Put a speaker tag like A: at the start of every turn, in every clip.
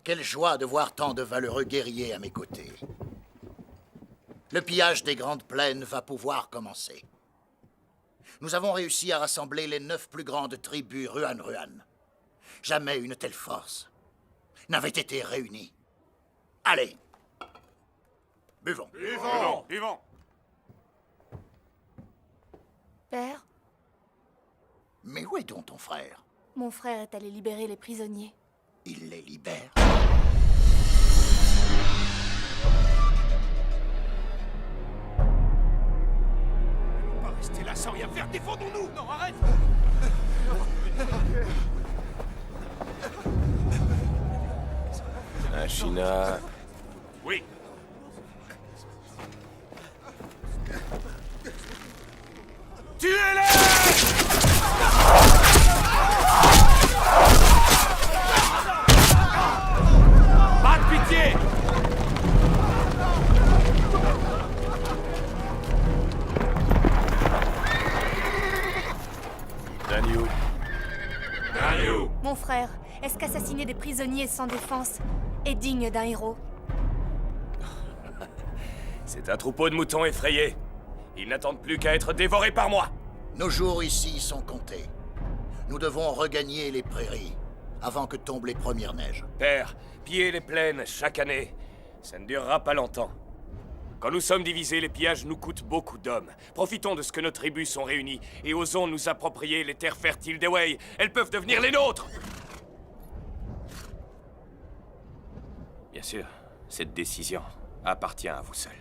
A: Quelle joie de voir tant de valeureux guerriers à mes côtés. Le pillage des grandes plaines va pouvoir commencer. Nous avons réussi à rassembler les 9 plus grandes tribus Ruan-Ruan. Jamais une telle force n'avait été réunie. Allez, buvons.
B: Buvons, buvons.
C: Père,
A: Mais où est donc ton frère?
C: mon frère est allé libérer les prisonniers.
A: Il les libère.
B: On va pas rester là sans rien faire, défendons-nous. Non, arrête.
D: Ashina,
B: Oui. Tuez-les! Pas de pitié!
D: Danyu,
B: Ryu!
C: Mon frère, est-ce qu'assassiner des prisonniers sans défense est digne d'un héros?
D: c'est un troupeau de moutons effrayés. Ils n'attendent plus qu'à être dévorés par moi.
A: Nos jours ici sont comptés. Nous devons regagner les prairies avant que tombent les premières neiges.
D: Père, piller les plaines chaque année, ça ne durera pas longtemps. Quand nous sommes divisés, les pillages nous coûtent beaucoup d'hommes. Profitons de ce que nos tribus sont réunies et osons nous approprier les terres fertiles des Wei. Elles peuvent devenir les nôtres. Bien sûr, cette décision appartient à vous seul.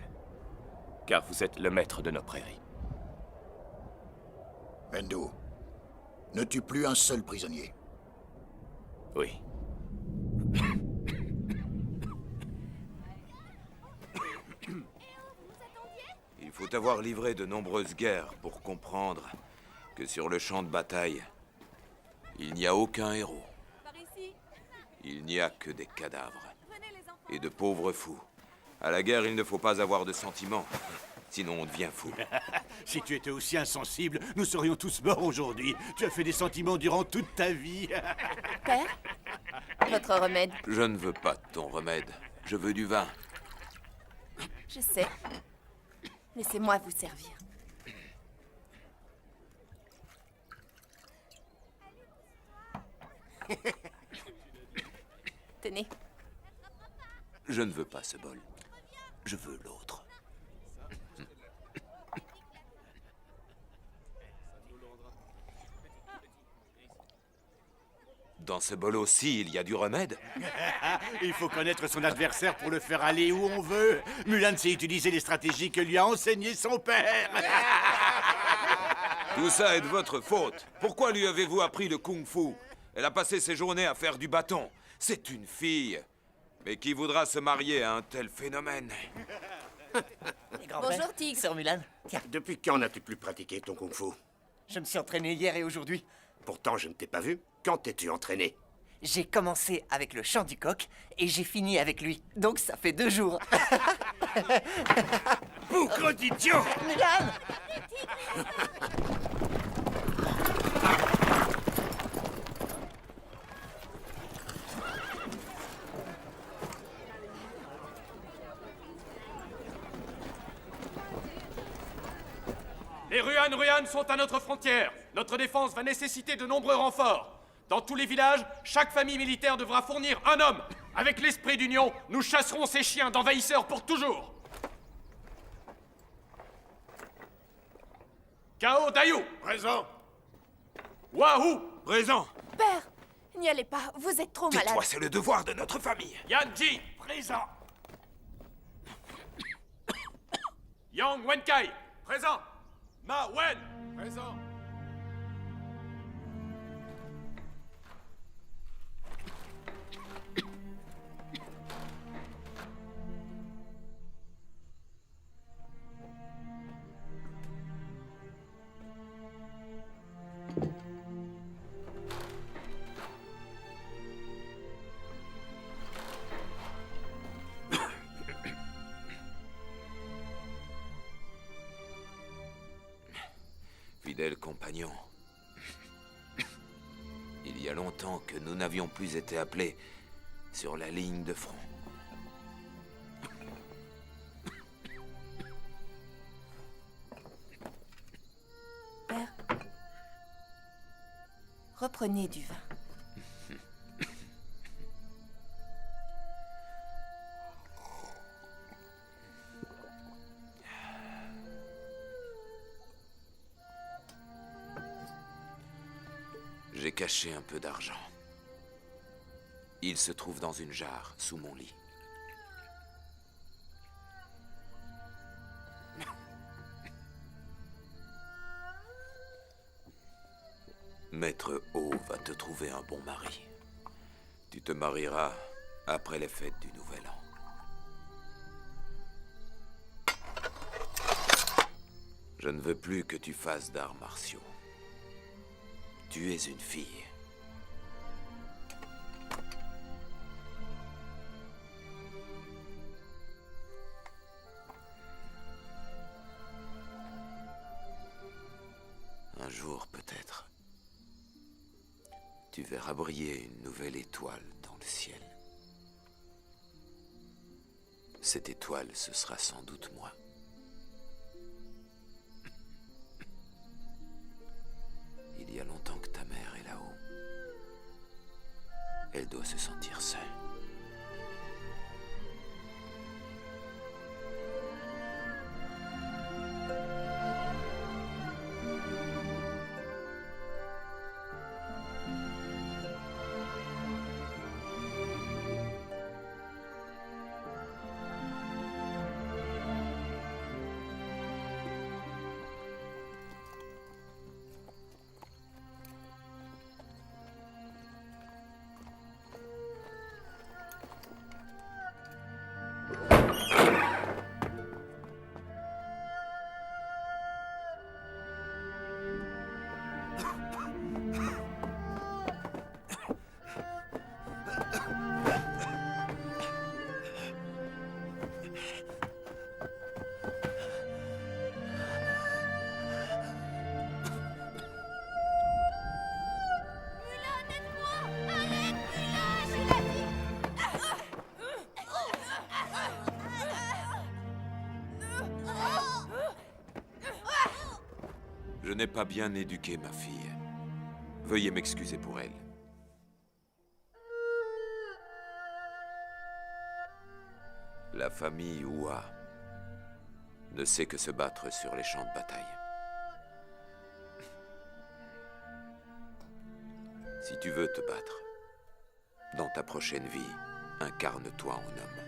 D: Car vous êtes le maître de nos prairies.
A: Bendu, ne tue plus un seul prisonnier.
D: Oui.
E: Il faut avoir livré de nombreuses guerres pour comprendre que sur le champ de bataille, il n'y a aucun héros. Il n'y a que des cadavres et de pauvres fous. À la guerre, il ne faut pas avoir de sentiments, sinon on devient fou.
B: Si tu étais aussi insensible, nous serions tous morts aujourd'hui. Tu as fait des sentiments durant toute ta vie.
C: Père, votre remède,
E: Je ne veux pas de ton remède, je veux du vin.
C: je sais. Laissez-moi vous servir. Tenez.
E: Je ne veux pas ce bol, je veux l'autre. Dans ce bol aussi, il y a du remède.
B: Il faut connaître son adversaire pour le faire aller où on veut. Mulan sait utiliser les stratégies que lui a enseignées son père.
E: Tout ça est de votre faute. Pourquoi lui avez-vous appris le kung-fu? Elle a passé ses journées à faire du bâton. C'est une fille. Mais qui voudra se marier à un tel phénomène?
F: Bonjour, Tigre. Sœur Mulan. Tiens,
G: Depuis quand n'as-tu plus pratiqué ton kung-fu?
F: je me suis entraîné hier et aujourd'hui.
G: Pourtant, je ne t'ai pas vu. Quand t'es-tu entraîné?
F: J'ai commencé avec le chant du coq et j'ai fini avec lui. Donc ça fait 2 jours.
B: Boucre d'idiot!
F: Mulan!
D: Les Ruan-Ruan sont à notre frontière. Notre défense va nécessiter de nombreux renforts. Dans tous les villages, chaque famille militaire devra fournir un homme. Avec l'esprit d'union, nous chasserons ces chiens d'envahisseurs pour toujours. Kao Dayu,
B: Présent.
D: Wahoo,
E: Présent.
C: Père, n'y allez pas, vous êtes trop malade.
E: Tais-toi, c'est le devoir de notre famille.
D: Yanji,
B: Présent.
D: Yang Wenkai, présent. Ma Wen,
B: Présent.
E: Fidèle compagnon, il y a longtemps que nous n'avions plus été appelés sur la ligne de front.
C: Père, reprenez du vin.
E: J'ai caché un peu d'argent. Il se trouve dans une jarre, sous mon lit. Maître O va te trouver un bon mari. Tu te marieras après les fêtes du Nouvel An. Je ne veux plus que tu fasses d'arts martiaux. Tu es une fille. Un jour, peut-être, tu verras briller une nouvelle étoile dans le ciel. Cette étoile, ce sera sans doute moi. Il y a longtemps que ta mère est là-haut. Elle doit se sentir seule. Je n'ai pas bien éduqué ma fille. Veuillez m'excuser pour elle. La famille Hua ne sait que se battre sur les champs de bataille. Si tu veux te battre, dans ta prochaine vie, incarne-toi en homme.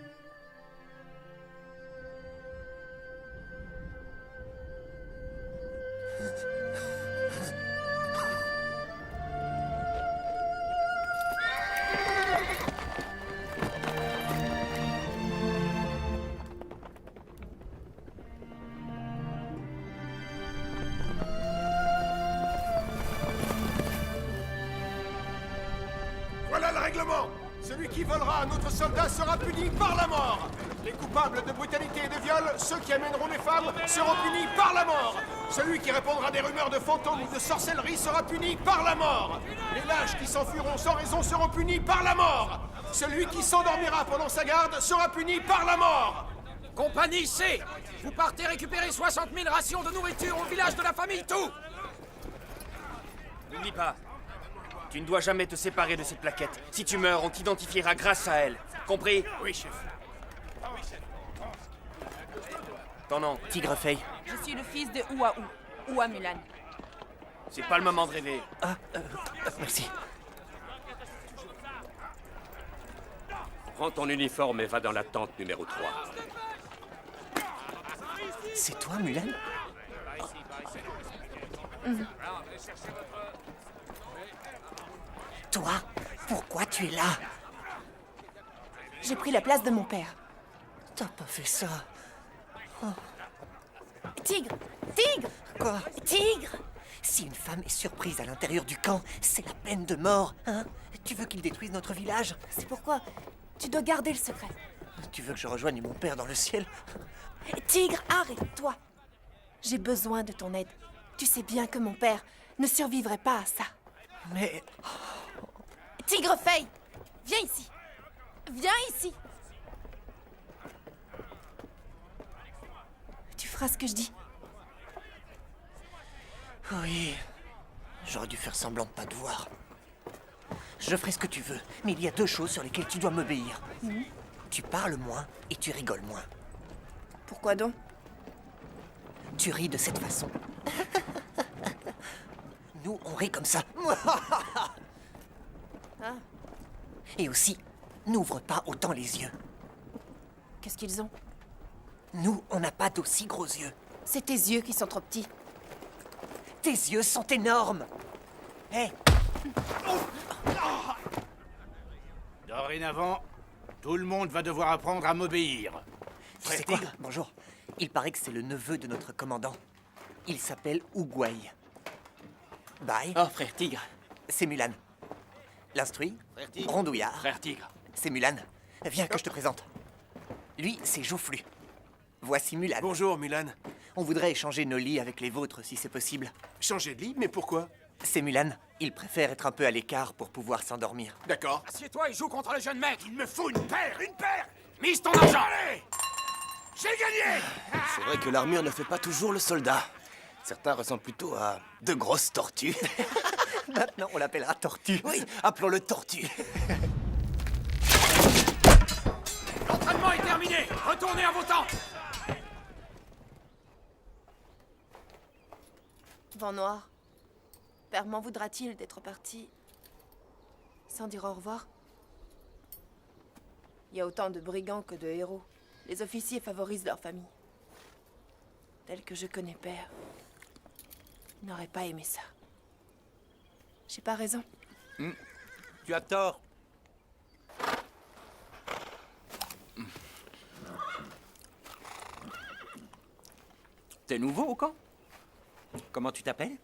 H: Voilà le règlement. Celui qui volera un autre soldat sera puni par la mort. Les coupables de brutalité et de viol, ceux qui amèneront les femmes, seront punis par la mort. Celui qui répondra à des rumeurs de fantômes ou de sorcellerie sera puni par la mort. Les lâches qui s'enfuiront sans raison seront punis par la mort. Celui qui s'endormira pendant sa garde sera puni par la mort.
I: Compagnie C, vous partez récupérer 60 000 rations de nourriture au village de la famille Tout. N'oublie pas, tu ne dois jamais te séparer de cette plaquette. Si tu meurs, on t'identifiera grâce à elle. Compris?
H: Oui, chef.
I: Ton nom?
F: Tigrefeuille.
J: Je suis le fils de Ouaou, Oua Mulan.
I: C'est pas le moment de rêver.
F: Merci.
G: Prends ton uniforme et va dans la tente numéro 3.
F: C'est toi, Mulan? Toi? Pourquoi tu es là?
C: J'ai pris la place de mon père.
F: T'as pas fait ça.
C: Tigre! Tigre!
F: Quoi?
C: Tigre!
F: Si une femme est surprise à l'intérieur du camp, c'est la peine de mort, hein? Tu veux qu'il détruise notre village?
C: C'est pourquoi tu dois garder le secret.
F: Tu veux que je rejoigne mon père dans le ciel?
C: Tigre, arrête-toi! J'ai besoin de ton aide. Tu sais bien que mon père ne survivrait pas à ça.
F: Mais...
C: Tigrefeuille! Viens ici! Viens ici. Tu feras ce que je dis.
F: Oui. J'aurais dû faire semblant de pas te voir. Je ferai ce que tu veux, mais il y a 2 choses sur lesquelles tu dois m'obéir. Tu parles moins et tu rigoles moins.
C: Pourquoi donc?
F: Tu ris de cette façon. Nous, on rit comme ça.
C: Ah,
F: Et aussi, n'ouvre pas autant les yeux.
C: qu'est-ce qu'ils ont?
F: Nous, on n'a pas d'aussi gros yeux.
C: C'est tes yeux qui sont trop petits.
F: Tes yeux sont énormes. Hé,
B: Dorénavant, tout le monde va devoir apprendre à m'obéir.
F: tu sais quoi? Bonjour. Il paraît que c'est le neveu de notre commandant. Il s'appelle Ougway. Bye.
I: Oh, frère tigre.
F: C'est Mulan. L'instruit, Rondouillard.
I: Frère tigre.
F: C'est Mulan. Viens que je te présente. Lui, c'est Joufflu. Voici Mulan.
H: Bonjour, Mulan.
F: On voudrait échanger nos lits avec les vôtres, si c'est possible.
H: Changer de lit, mais pourquoi?
F: C'est Mulan. Il préfère être un peu à l'écart pour pouvoir s'endormir.
H: D'accord.
I: Assieds-toi et joue contre le jeune mec.
B: Il me faut une paire! Mise ton argent! Allez! J'ai gagné!
K: C'est vrai que l'armure ne fait pas toujours le soldat. Certains ressemblent plutôt à de grosses tortues.
F: Maintenant, on l'appellera Tortue.
K: Oui, appelons-le Tortue.
I: L'entraînement est terminé. Retournez à vos tentes.
C: Vent noir. Père m'en voudra-t-il d'être parti sans dire au revoir? Il y a autant de brigands que de héros. Les officiers favorisent leur famille. Tel que je connais Père, il n'aurait pas aimé ça. J'ai pas raison.
K: Tu as tort.
L: T'es nouveau au camp? Comment tu t'appelles?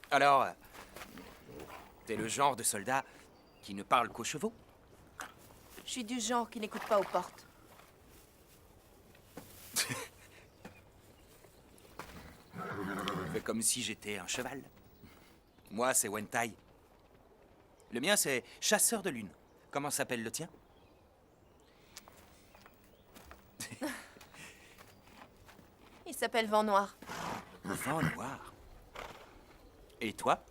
L: Alors, t'es le genre de soldat qui ne parle qu'aux chevaux?
C: Je suis du genre qui n'écoute pas aux portes.
L: Fais comme si j'étais un cheval. Moi, c'est Wentai. Le mien, c'est chasseur de lune. Comment s'appelle le tien?
C: Il s'appelle Vent Noir.
L: Vent noir. Et toi?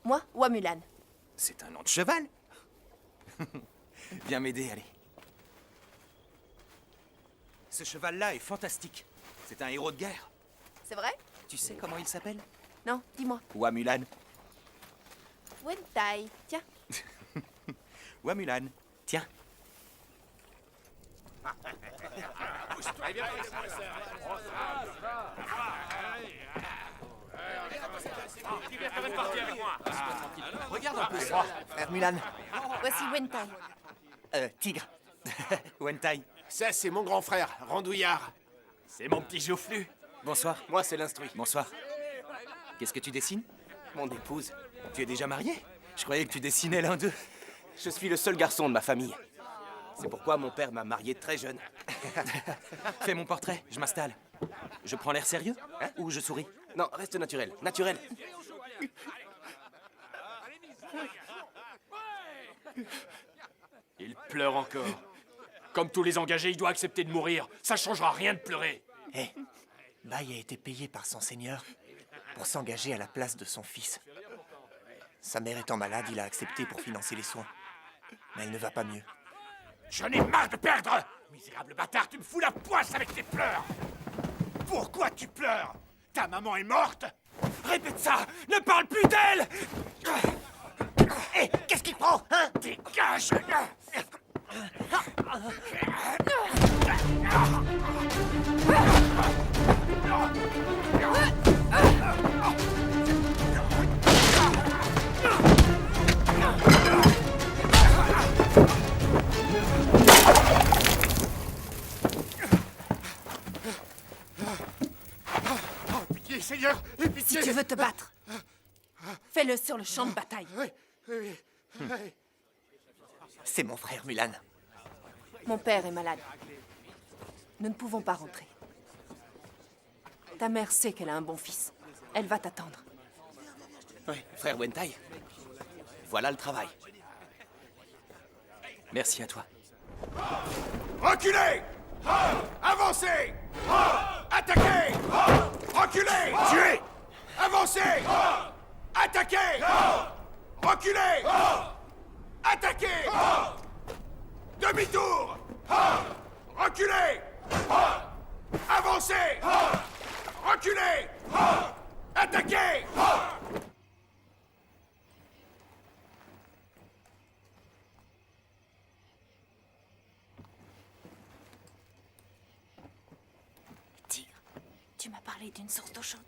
C: Moi, Wamulan.
L: C'est un nom de cheval. Viens m'aider, allez. Ce cheval-là est fantastique. C'est un héros de guerre.
C: C'est vrai?
L: Tu sais comment il s'appelle?
C: Non, dis-moi.
L: Wamulan.
C: Wentai. Tiens.
L: Wamulan. Tiens.
I: Regarde un peu ça.
F: Frère Mulan.
C: Voici Wentai.
F: Tigre.
L: Wentai.
H: Ça, c'est mon grand frère, Rondouillard.
I: C'est mon petit Joufflu.
L: Bonsoir.
K: Moi, c'est l'instruit.
L: Bonsoir. Qu'est-ce que tu dessines?
K: Mon épouse.
L: Tu es déjà marié? Je croyais que tu dessinais l'un d'eux.
K: Je suis le seul garçon de ma famille. C'est pourquoi mon père m'a marié très jeune.
L: Fais mon portrait, je m'installe. Je prends l'air sérieux? Ou je souris?
K: Non, reste naturel. Naturel.
D: Il pleure encore. Comme tous les engagés, il doit accepter de mourir. Ça changera rien de pleurer.
F: Hé, Bai a été payé par son seigneur pour s'engager à la place de son fils. Sa mère étant malade, il a accepté pour financer les soins. Mais elle ne va pas mieux.
B: J'en ai marre de perdre! Misérable bâtard, tu me fous la poisse avec tes pleurs! Pourquoi tu pleures? Ta maman est morte? Répète ça! Ne parle plus d'elle!
F: Hé, qu'est-ce qu'il prend, hein?
B: Dégage! Pitié, Seigneur! Pitié!
C: Si tu veux te battre, fais-le sur le champ de bataille.
H: Oui.
F: C'est mon frère Mulan.
C: Mon père est malade. Nous ne pouvons pas rentrer. Ta mère sait qu'elle a un bon fils. Elle va t'attendre.
K: Oui, frère Wentai. Voilà le travail. Merci à toi.
H: Reculez! Avancez! Attaquez! Reculez! Tuez! Avancez! Attaquez! Reculez! Attaquez! Demi-tour! Reculez! Avancez! Reculez! Attaquez!
C: Tigre, tu m'as parlé d'une source d'eau chaude.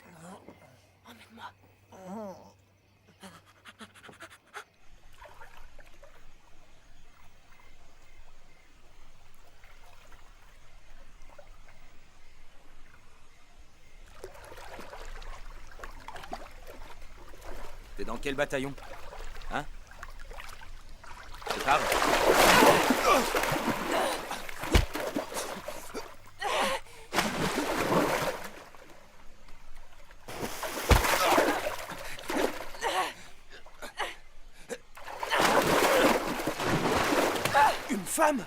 C: Emmène-moi.
L: T'es dans quel bataillon? Hein? C'est grave?
K: Une femme?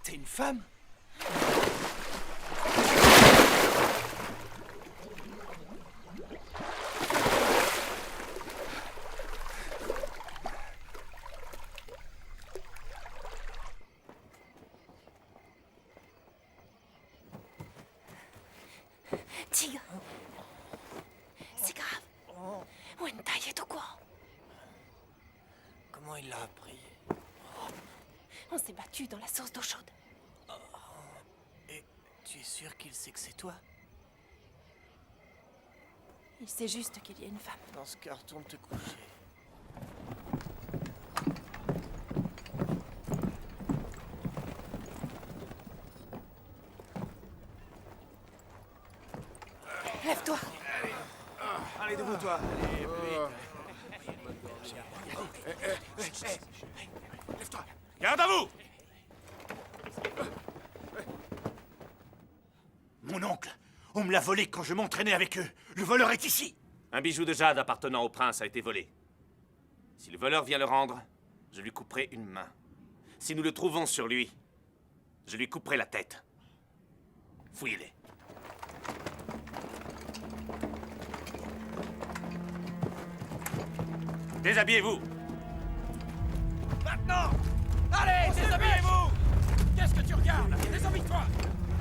K: T'es une femme?
C: Tigre. C'est grave. Wentai est au courant.
F: Comment il l'a appris?
C: On s'est battu dans la source d'eau chaude.
F: Et tu es sûr qu'il sait que c'est toi?
C: Il sait juste qu'il y a une femme.
F: Dans ce cas, retourne te coucher.
C: Lève-toi.
L: Allez, debout-toi.
B: Lève-toi! Garde à vous! Mon oncle, on me l'a volé quand je m'entraînais avec eux. Le voleur est ici.
G: Un bijou de jade appartenant au prince a été volé. Si le voleur vient le rendre, je lui couperai une main. Si nous le trouvons sur lui, je lui couperai la tête. Fouillez-les. Déshabillez-vous!
B: Maintenant! Allez, déshabillez-vous! Qu'est-ce que tu regardes? Déshabille-toi!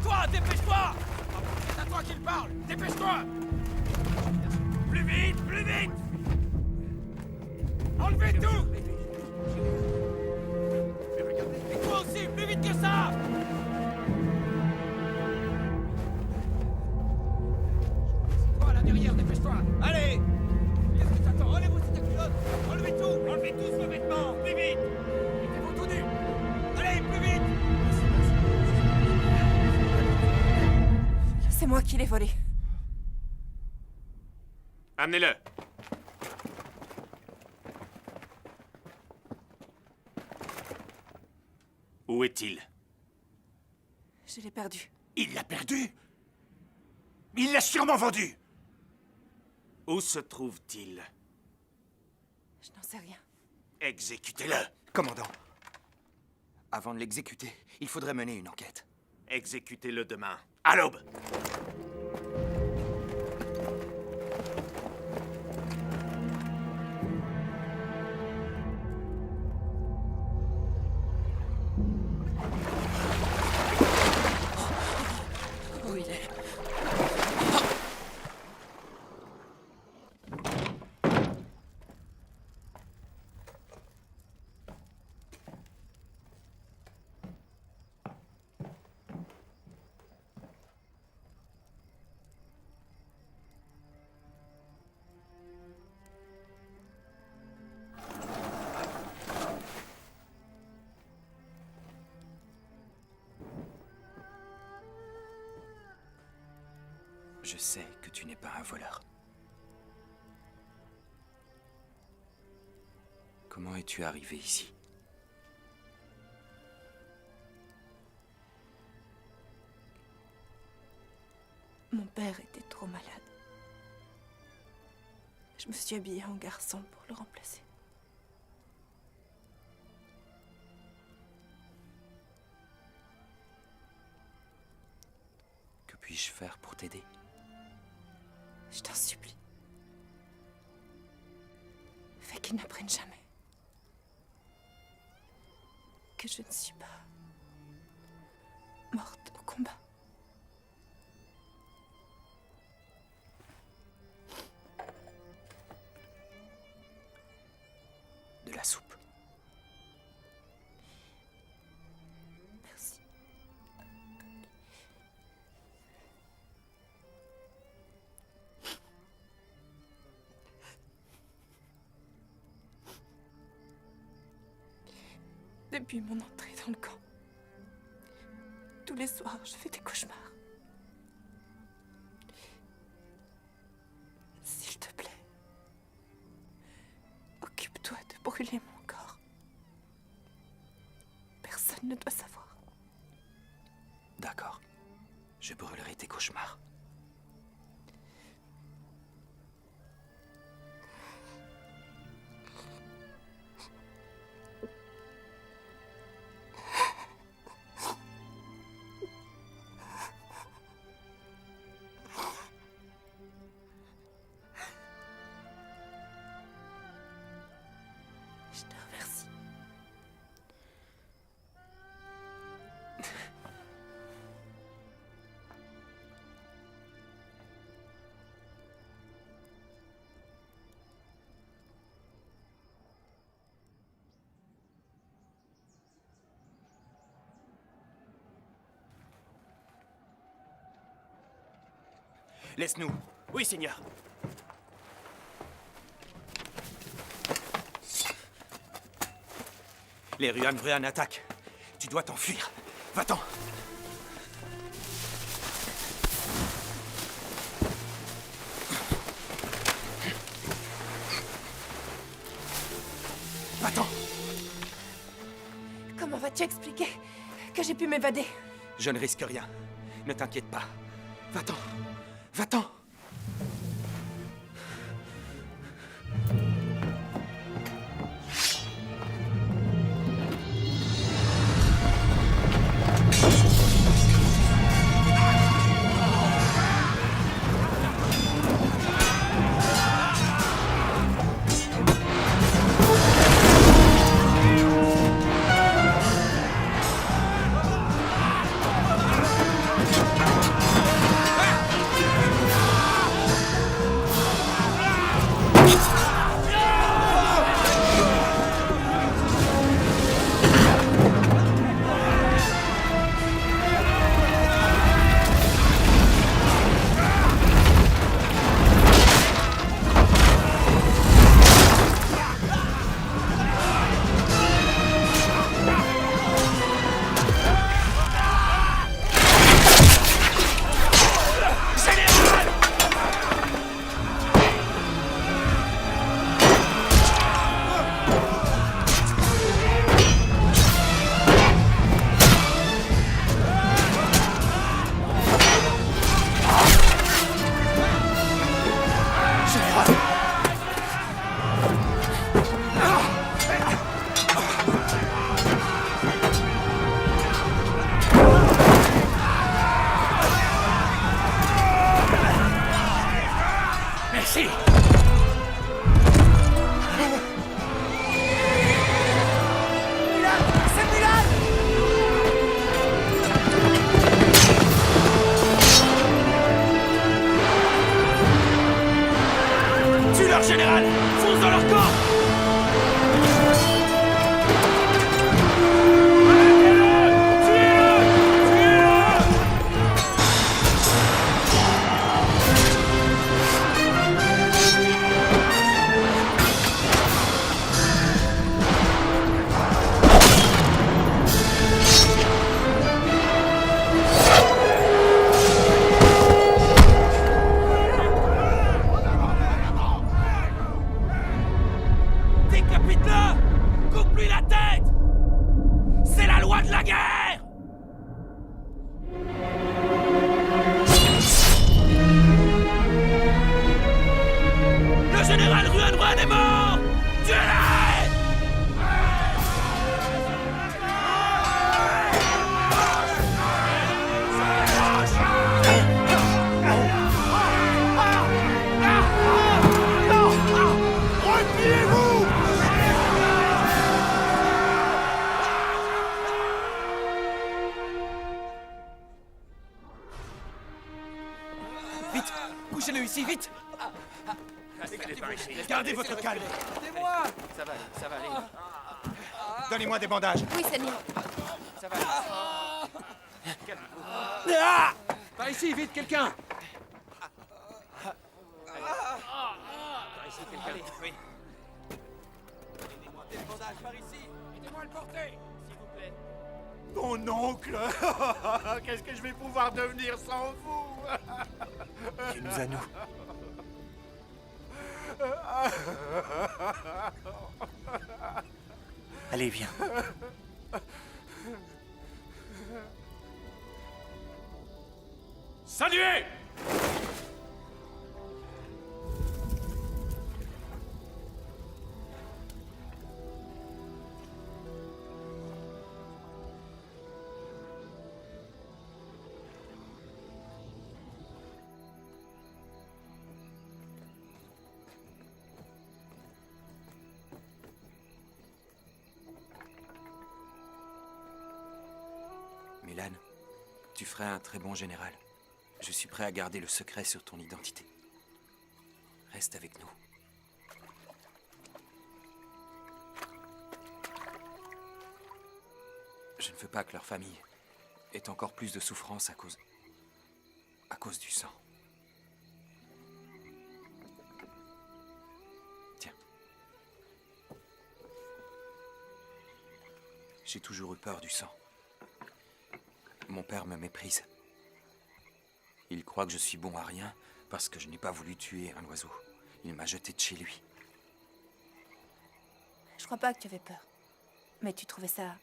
B: Toi, dépêche-toi! C'est à toi qu'il parle! Dépêche-toi! Plus vite, plus vite! Enlevez tout! Et toi aussi, plus vite que ça! Toi, là derrière, dépêche-toi! Allez! Qu'est-ce que t'attends? Enlève aussi ta culotte! Enlevez tout! Enlevez tous vos vêtements! Plus vite! Mettez-vous tout nus! Allez, plus vite!
C: C'est moi qui l'ai volé.
G: Amenez-le. Où est-il?
C: Je l'ai perdu.
B: Il l'a perdu? Il l'a sûrement vendu!
G: Où se trouve-t-il?
C: Je n'en sais rien.
B: Exécutez-le!
L: Commandant, avant de l'exécuter, il faudrait mener une enquête.
G: Exécutez-le demain.
B: À l'aube!
C: Où il est?
L: Je sais que tu n'es pas un voleur. Comment es-tu arrivé ici?
C: Mon père était trop malade. Je me suis habillée en garçon pour le remplacer.
L: Que puis-je faire pour t'aider?
C: Je t'en supplie. Fais qu'ils n'apprennent jamais que je ne suis pas morte au combat.
L: De la soupe.
C: Merci. Depuis mon entrée dans le camp, tous les soirs, je fais des cauchemars. S'il te plaît, occupe-toi de brûler mon corps. Personne ne doit savoir.
L: D'accord. Je brûlerai tes cauchemars.
C: Je te remercie.
L: Laisse-nous.
I: Oui, Seigneur.
L: Les Ruan attaquent. Tu dois t'enfuir. Va-t'en. Va-t'en.
C: Comment vas-tu expliquer que j'ai pu m'évader?
L: Je ne risque rien. Ne t'inquiète pas. Va-t'en. Va-t'en. Couchez-le ici, vite!
B: Gardez votre calme.
I: Aidez-moi! Ça va aller.
B: Donnez-moi des bandages.
C: Oui, Seigneur.
I: Ça va aller.
L: Par ici, vite, quelqu'un!
I: Allez, oui.
B: Aidez-moi à le porter.
I: S'il vous plaît.
B: Mon oncle. Qu'est-ce que je vais pouvoir devenir sans vous?
F: Dieu nous à nous. Allez, viens.
D: Saluez!
L: Mulan, tu ferais un très bon général. Je suis prêt à garder le secret sur ton identité. Reste avec nous. Je ne veux pas que leur famille ait encore plus de souffrance à cause du sang. Tiens. J'ai toujours eu peur du sang. Mon père me méprise. Il croit que je suis bon à rien parce que je n'ai pas voulu tuer un oiseau. Il m'a jeté de chez lui.
C: Je crois pas que tu avais peur. Mais tu trouvais ça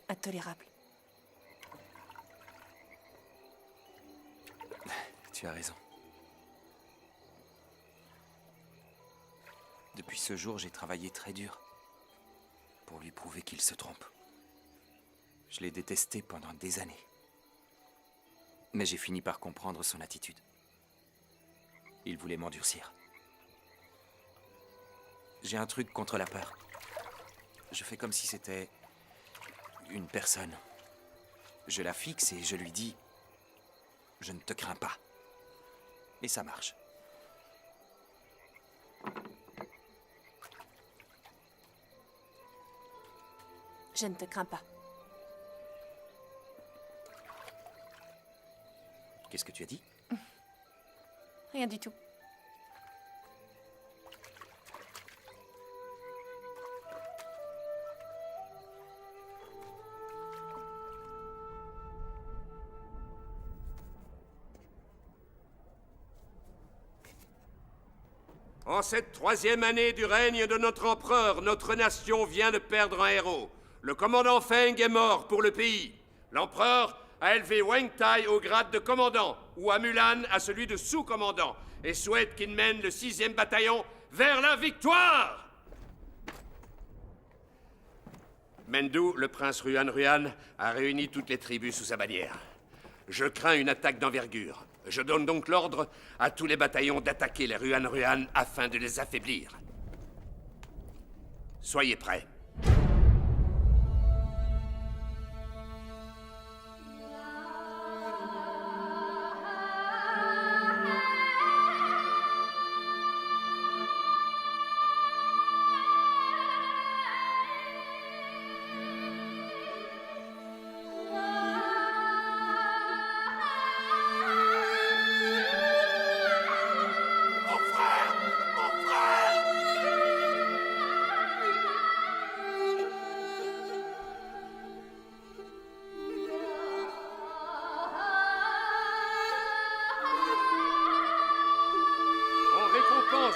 C: intolérable.
L: Tu as raison. Depuis ce jour, j'ai travaillé très dur pour lui prouver qu'il se trompe. Je l'ai détesté pendant des années. Mais j'ai fini par comprendre son attitude. Il voulait m'endurcir. J'ai un truc contre la peur. Je fais comme si c'était une personne. Je la fixe et je lui dis « Je ne te crains pas ». Et ça marche.
C: Je ne te crains pas.
L: Qu'est-ce que tu as dit?
C: Rien du tout.
H: En cette 3e année du règne de notre empereur, notre nation vient de perdre un héros. Le commandant Feng est mort pour le pays. L'empereur a élevé Wang Tai au grade de commandant, ou à Mulan à celui de sous-commandant, et souhaite qu'il mène le 6e bataillon vers la victoire. Mendu, le prince Ruan, a réuni toutes les tribus sous sa bannière. Je crains une attaque d'envergure. Je donne donc l'ordre à tous les bataillons d'attaquer les Ruan afin de les affaiblir. Soyez prêts.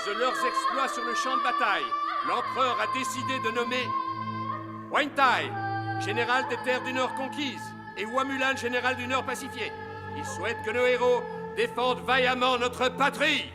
H: De leurs exploits sur le champ de bataille, l'empereur a décidé de nommer Wang Tai, général des terres du Nord conquises, et Hua Mulan, général du Nord pacifié. Il souhaite que nos héros défendent vaillamment notre patrie.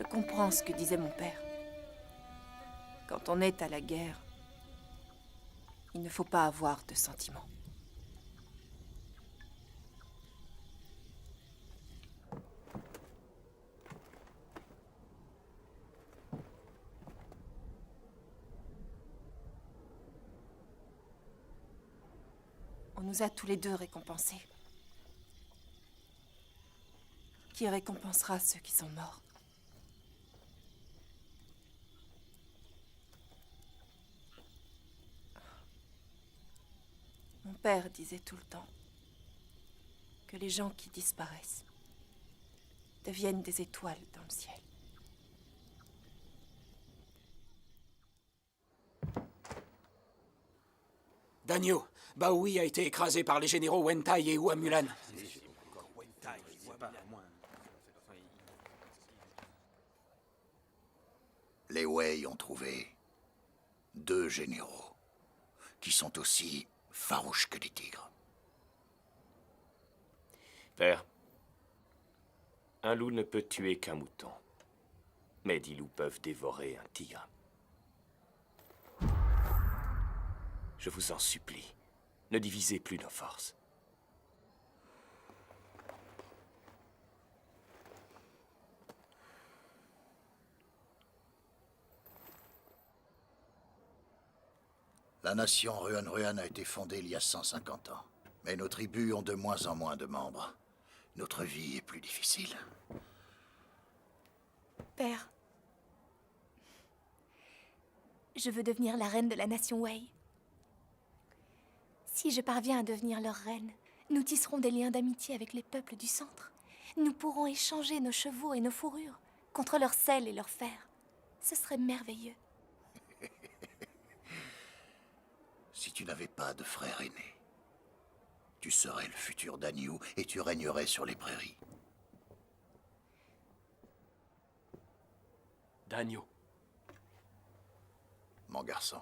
C: comprends ce que disait mon père. Quand on est à la guerre, il ne faut pas avoir de sentiments. On nous a tous les deux récompensés. Qui récompensera ceux qui sont morts? Mon père disait tout le temps que les gens qui disparaissent deviennent des étoiles dans le ciel.
M: Danyo, Baoui a été écrasé par les généraux Wentai et Hua Mulan.
A: Les Wei ont trouvé 2 généraux qui sont aussi farouches que des tigres.
G: Père, un loup ne peut tuer qu'un mouton, mais 10 loups peuvent dévorer un tigre. Je vous en supplie, ne divisez plus nos forces.
A: La nation Ruan-Ruan a été fondée il y a 150 ans. Mais nos tribus ont de moins en moins de membres. Notre vie est plus difficile.
N: Père, je veux devenir la reine de la nation Wei. Si je parviens à devenir leur reine, nous tisserons des liens d'amitié avec les peuples du centre. Nous pourrons échanger nos chevaux et nos fourrures contre leur sel et leur fer. Ce serait merveilleux.
A: Si tu n'avais pas de frère aîné, tu serais le futur Danyu et tu régnerais sur les prairies.
D: Danyu.
A: Mon garçon,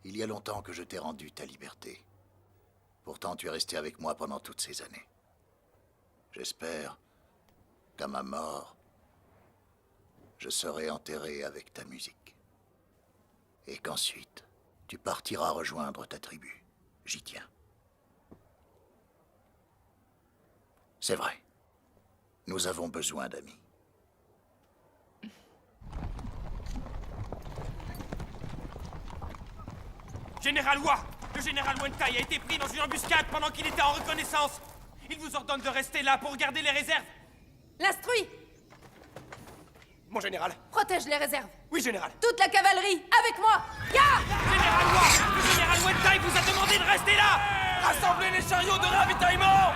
A: il y a longtemps que je t'ai rendu ta liberté. Pourtant, tu es resté avec moi pendant toutes ces années. J'espère qu'à ma mort, je serai enterré avec ta musique. Et qu'ensuite, tu partiras rejoindre ta tribu. J'y tiens. C'est vrai. Nous avons besoin d'amis.
I: Général Hua, le général Wentai a été pris dans une embuscade pendant qu'il était en reconnaissance. Il vous ordonne de rester là pour garder les réserves.
C: L'instruit!
M: Mon général.
C: Protège les réserves.
M: Oui, général.
C: Toute la cavalerie, avec moi! Ya!
I: Général Hua, le général Wentai vous a demandé de rester là.
M: Rassemblez les chariots de ravitaillement!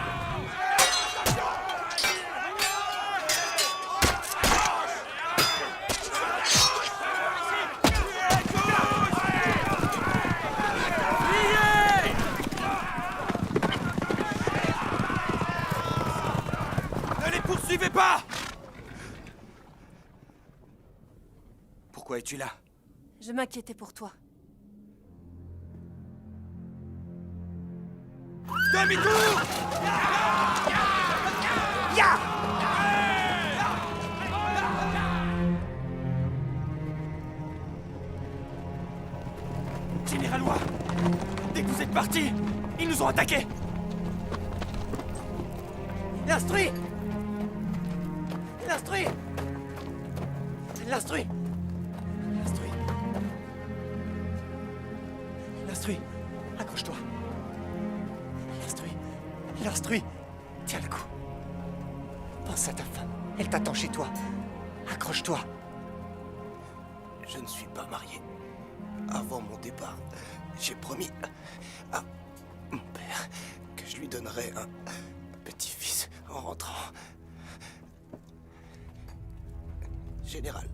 I: Ne les poursuivez pas!
K: Pourquoi es-tu là?
C: Je m'inquiétais pour toi.
I: Demi-tour!
M: Ya!
I: Général Hua, dès que vous êtes partis, ils nous ont attaqués.
M: L'instruit! L'instruit! L'instruit! L'instruit! L'instruit! Accroche-toi! L'instruit! L'instruit! Tiens le coup! Pense à ta femme. Elle t'attend chez toi. Accroche-toi!
K: Je ne suis pas marié. Avant mon départ, j'ai promis à mon père que je lui donnerais un petit-fils en rentrant. Général,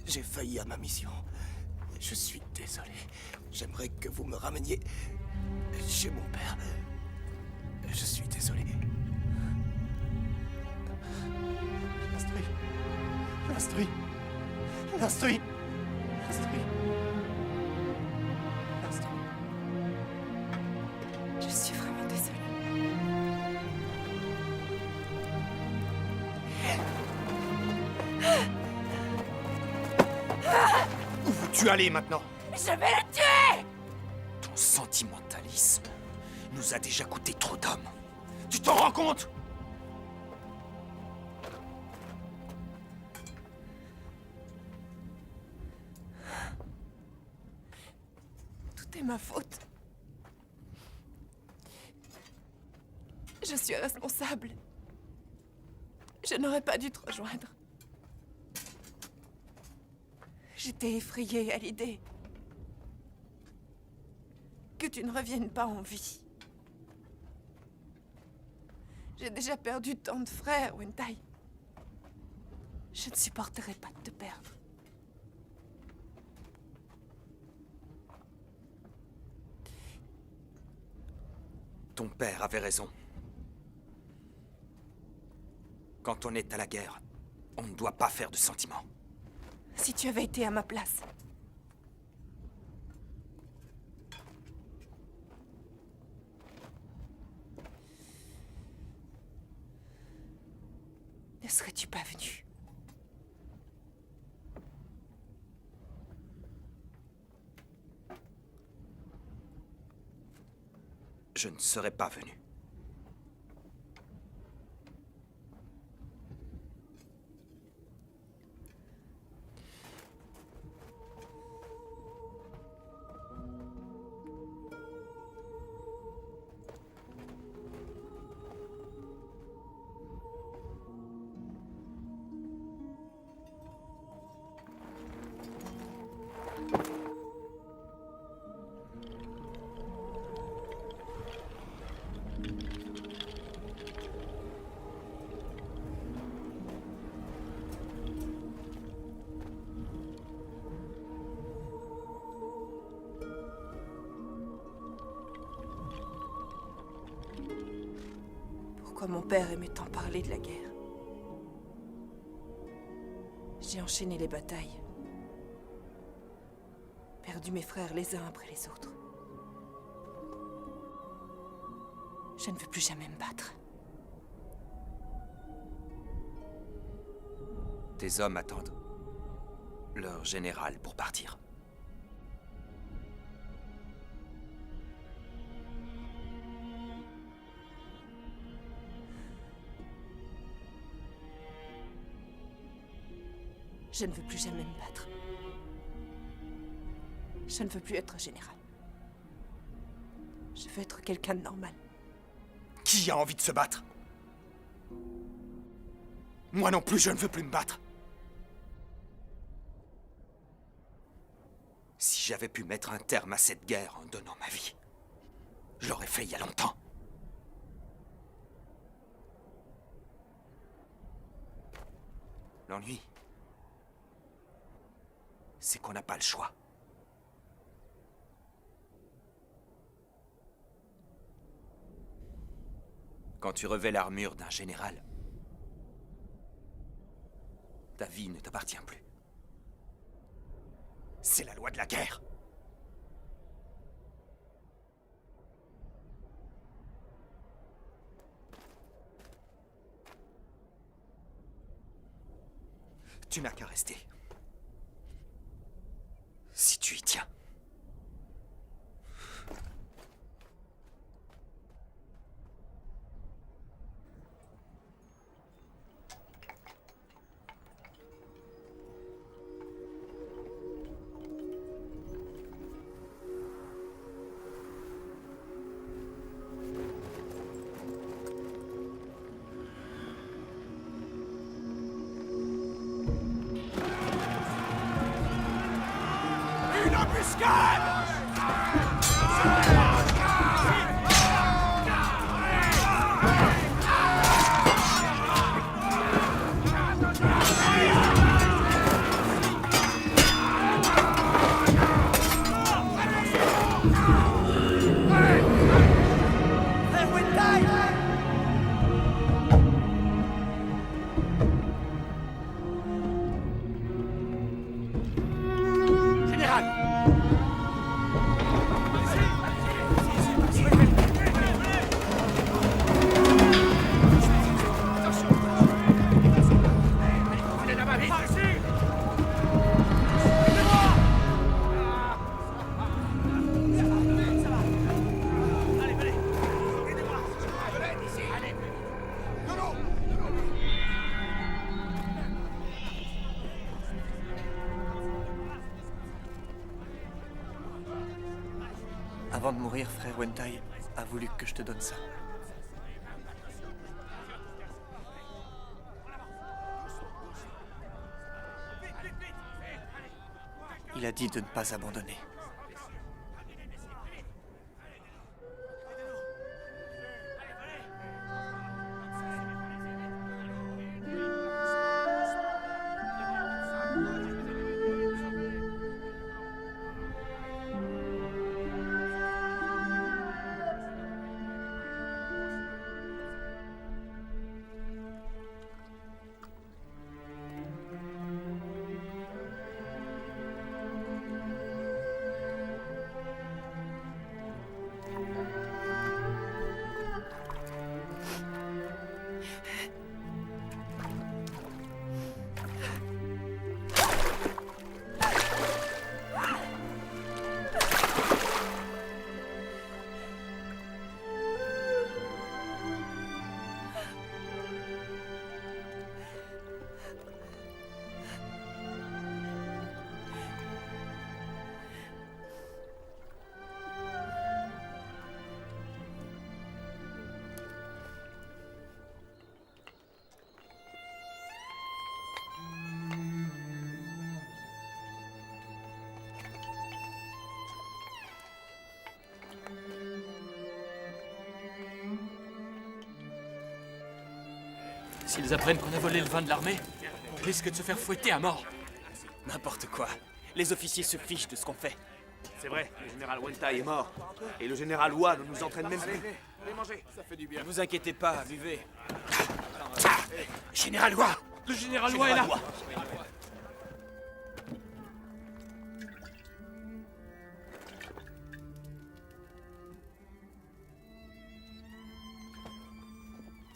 K: j'ai failli à ma mission. Je suis désolé. J'aimerais que vous me rameniez chez mon père. Je suis désolé.
M: L'instruit! L'instruit! L'instruit! L'instruit! L'instruit!
C: Je suis vraiment désolée.
F: tu aller maintenant?
C: Je vais le tuer!
F: Ton sentimentalisme nous a déjà coûté trop d'hommes. Tu t'en rends compte?
C: Tout est ma faute. Je suis responsable. Je n'aurais pas dû te rejoindre. J'étais effrayée à l'idée que tu ne reviennes pas en vie. J'ai déjà perdu tant de frères, Wentai. Je ne supporterai pas de te perdre.
F: Ton père avait raison. Quand on est à la guerre, on ne doit pas faire de sentiments.
C: Si tu avais été à ma place, ne serais-tu pas venu?
F: Je ne serais pas venu.
C: Pourquoi mon père aimait tant parler de la guerre? J'ai enchaîné les batailles. Perdu mes frères les uns après les autres. Je ne veux plus jamais me battre.
F: Tes hommes attendent leur général pour partir.
C: Je ne veux plus jamais me battre. Je ne veux plus être général. Je veux être quelqu'un de normal.
F: Qui a envie de se battre? Moi non plus, je ne veux plus me battre. Si j'avais pu mettre un terme à cette guerre en donnant ma vie, je l'aurais fait il y a longtemps. L'ennui, c'est qu'on n'a pas le choix. Quand tu revêts l'armure d'un général, ta vie ne t'appartient plus. C'est la loi de la guerre. Tu n'as qu'à rester. Si tu y tiens.
B: Une embuscade! Général!
F: Avant de mourir, frère Wentai a voulu que je te donne ça. Il a dit de ne pas abandonner.
M: S'ils apprennent qu'on a volé le vin de l'armée, on risque de se faire fouetter à mort.
F: N'importe quoi. Les officiers se fichent de ce qu'on fait.
G: C'est vrai, le général Wentai est mort. Et le général Hua ne nous entraîne même plus.
B: Allez manger, ça fait du bien.
F: Ne vous inquiétez pas, buvez.
B: Général Hua!
M: Le général Hua est là!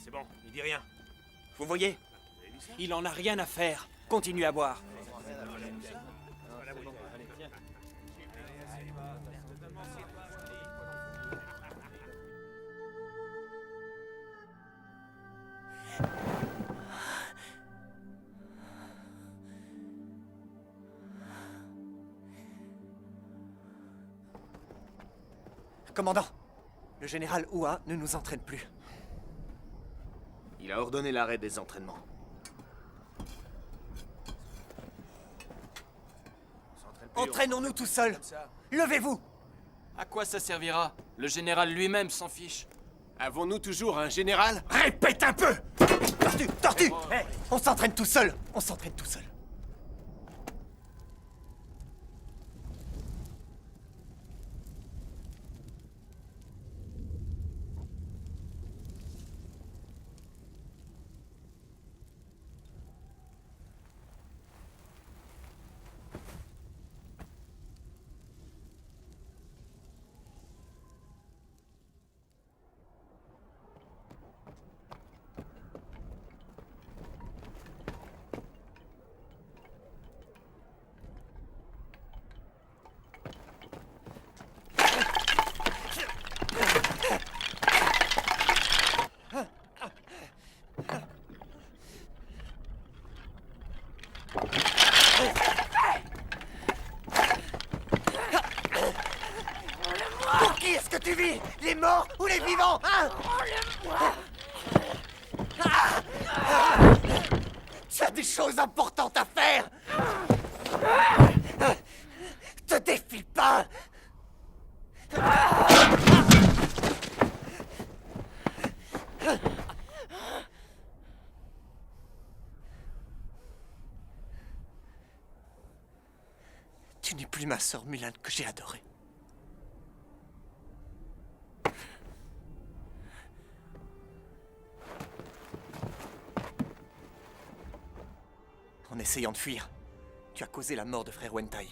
G: C'est bon, il dit rien.
F: Vous voyez? Il en a rien à faire. Continuez à boire. Commandant, le général Hua ne nous entraîne plus.
G: Il a ordonné l'arrêt des entraînements.
F: Entraînons-nous tout seuls. Levez-vous.
M: À quoi ça servira? Le général lui-même s'en fiche.
H: Avons-nous toujours un général?
B: Répète un peu!
F: Tortue, tortue! On s'entraîne tout seul. On s'entraîne tout seul. Pour qui est-ce que tu vis? Les morts ou les vivants, hein? Tu as des choses importantes à faire. Te défile pas. Tu n'es plus ma sœur Mulan que j'ai adorée. En essayant de fuir, tu as causé la mort de frère Wentai.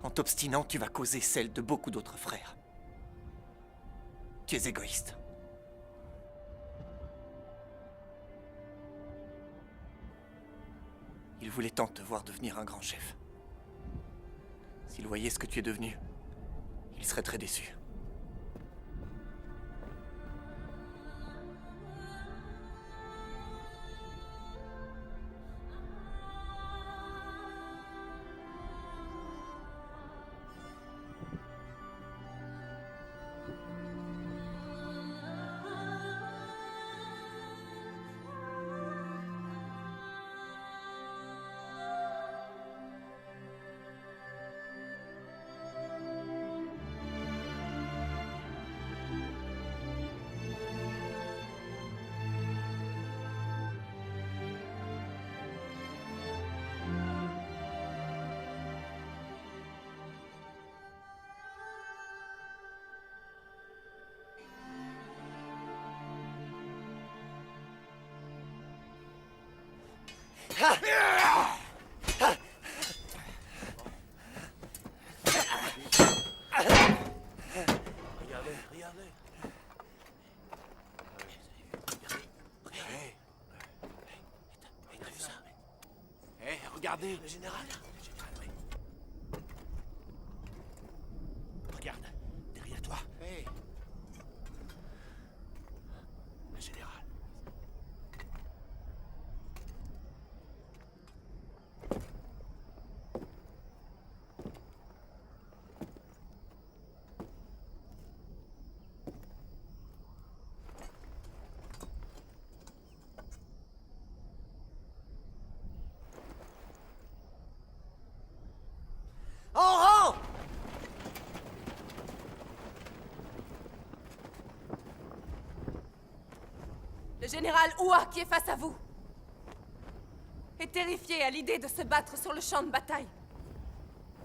F: En t'obstinant, tu vas causer celle de beaucoup d'autres frères. Tu es égoïste. Il voulait tant te voir devenir un grand chef. S'il voyait ce que tu es devenu, il serait très déçu.
K: Regardez, regardez. T'as vu ça? Regardez, le général. Regarde, derrière toi. Le général.
C: En rang! Le général Hua, qui est face à vous, est terrifié à l'idée de se battre sur le champ de bataille.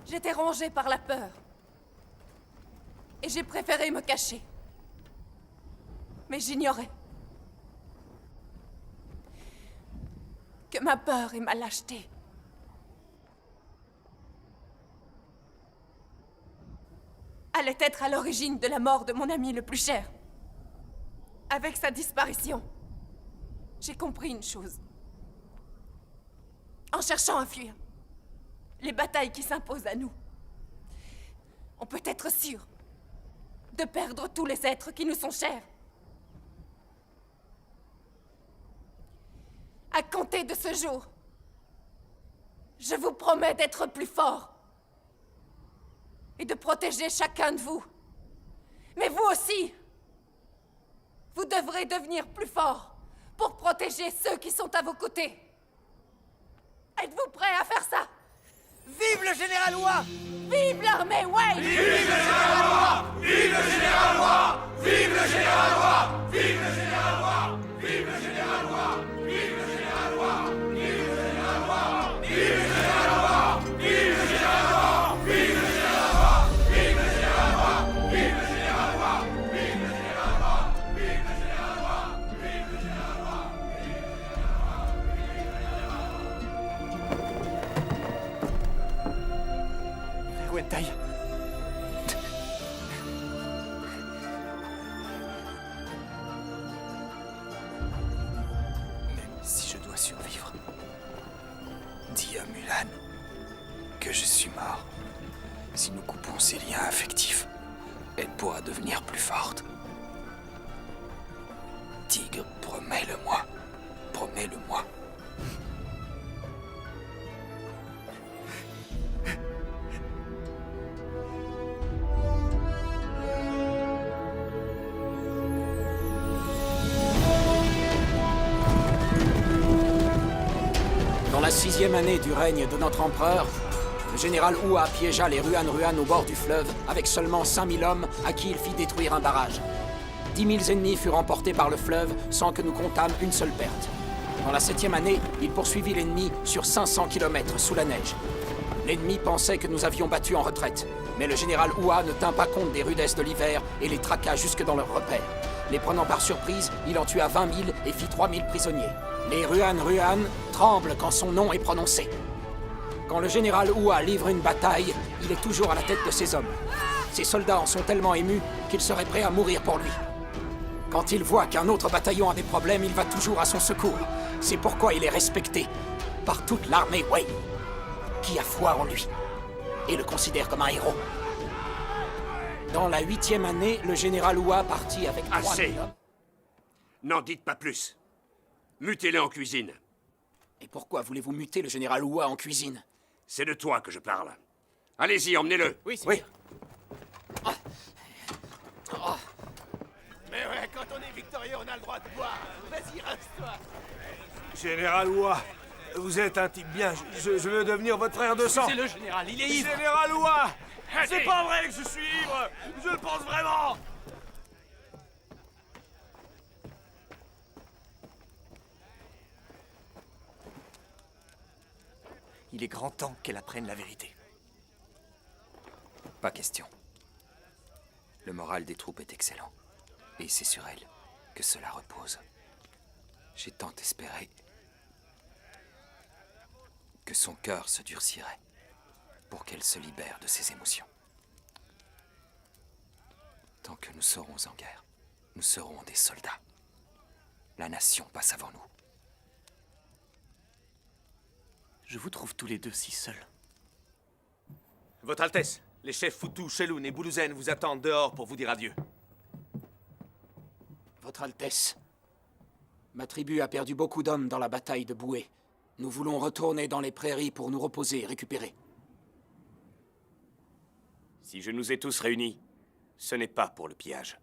C: J'étais rongée par la peur. Et j'ai préféré me cacher. Mais j'ignorais que ma peur et ma lâcheté allait être à l'origine de la mort de mon ami le plus cher. Avec sa disparition, j'ai compris une chose. En cherchant à fuir les batailles qui s'imposent à nous, on peut être sûr de perdre tous les êtres qui nous sont chers. À compter de ce jour, je vous promets d'être plus fort et de protéger chacun de vous. Mais vous aussi, vous devrez devenir plus fort pour protéger ceux qui sont à vos côtés. Êtes-vous prêts à faire ça? Vive le général Hua! Vive l'armée Wei!
B: Vive le général Hua! Vive le général Hua! Vive le général Hua! Vive le général Hua! Vive le général Hua! Vive le général Hua! Vive le général Hua! Vive le général Hua! Vive le général Hua! Vive le général Hua! Vive le général Hua! Vive le général Hua! Vive le général Hua! Vive le général Hua! Vive le général Hua!
F: Wentai. Même si je dois survivre, dis à Mulan que je suis mort. Si nous coupons ses liens affectifs, elle pourra devenir plus forte. Tigre, promets-le-moi. Promets-le-moi.
M: Dans la 6e année du règne de notre empereur, le général Hua piégea les Ruan au bord du fleuve avec seulement 5000 hommes à qui il fit détruire un barrage. 10 000 ennemis furent emportés par le fleuve sans que nous comptâmes une seule perte. Dans la 7e année, il poursuivit l'ennemi sur 500 km sous la neige. L'ennemi pensait que nous avions battu en retraite, mais le général Hua ne tint pas compte des rudesses de l'hiver et les traqua jusque dans leurs repères. Les prenant par surprise, il en tua 20 000 et fit 3 000 prisonniers. Les Ruan tremblent quand son nom est prononcé. Quand le général Hua livre une bataille, il est toujours à la tête de ses hommes. Ses soldats en sont tellement émus qu'ils seraient prêts à mourir pour lui. Quand il voit qu'un autre bataillon a des problèmes, il va toujours à son secours. C'est pourquoi il est respecté par toute l'armée Wei, qui a foi en lui et le considère comme un héros. Dans la 8e année, le général Hua partit avec 3 000 hommes.
B: N'en dites pas plus. Mutez-le en cuisine.
M: Et pourquoi voulez-vous muter le général Hua en cuisine?
B: C'est de toi que je parle. Allez-y, emmenez-le.
M: Oui.
K: Mais ouais, quand on est victorieux, on a le droit de boire. Vas-y, reste-toi.
H: Général Hua, vous êtes un type bien. Je veux devenir votre frère de sang.
I: C'est le général, il est ivre.
H: Général Hua,
I: Allez.
H: c'est pas vrai que je suis ivre. Je le pense vraiment.
F: Il est grand temps qu'elle apprenne la vérité.
L: Pas question. Le moral des troupes est excellent. Et c'est sur elle que cela repose. J'ai tant espéré. que son cœur se durcirait pour qu'elle se libère de ses émotions. Tant que nous serons en guerre, nous serons des soldats. La nation passe avant nous.
F: Je vous trouve tous les deux si seuls.
G: Votre Altesse, les chefs Foutou, Sheloun et Boulouzen vous attendent dehors pour vous dire adieu.
M: Votre Altesse, ma tribu a perdu beaucoup d'hommes dans la bataille de Boué. Nous voulons retourner dans les prairies pour nous reposer et récupérer.
G: Si je nous ai tous réunis, ce n'est pas pour le pillage.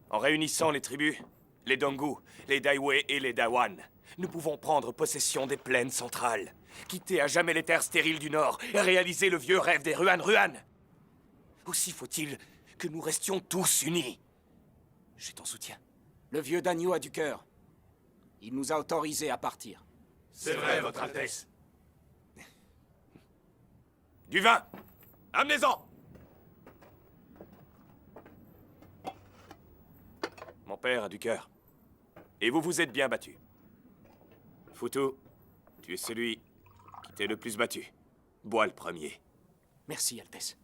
G: En réunissant les tribus, les Dongu, les Daiwe et les Dawan, nous pouvons prendre possession des plaines centrales, quitter à jamais les terres stériles du Nord et réaliser le vieux rêve des Ruan. Aussi faut-il que nous restions tous unis. J'ai ton soutien.
M: Le vieux Dagnou a du cœur. Il nous a autorisés à partir.
D: C'est vrai, Votre Altesse.
G: Du vin! Amenez-en! Mon père a du cœur. Et vous vous êtes bien battu. Foutou, tu es celui qui t'est le plus battu. Bois le premier.
M: Merci, Altesse.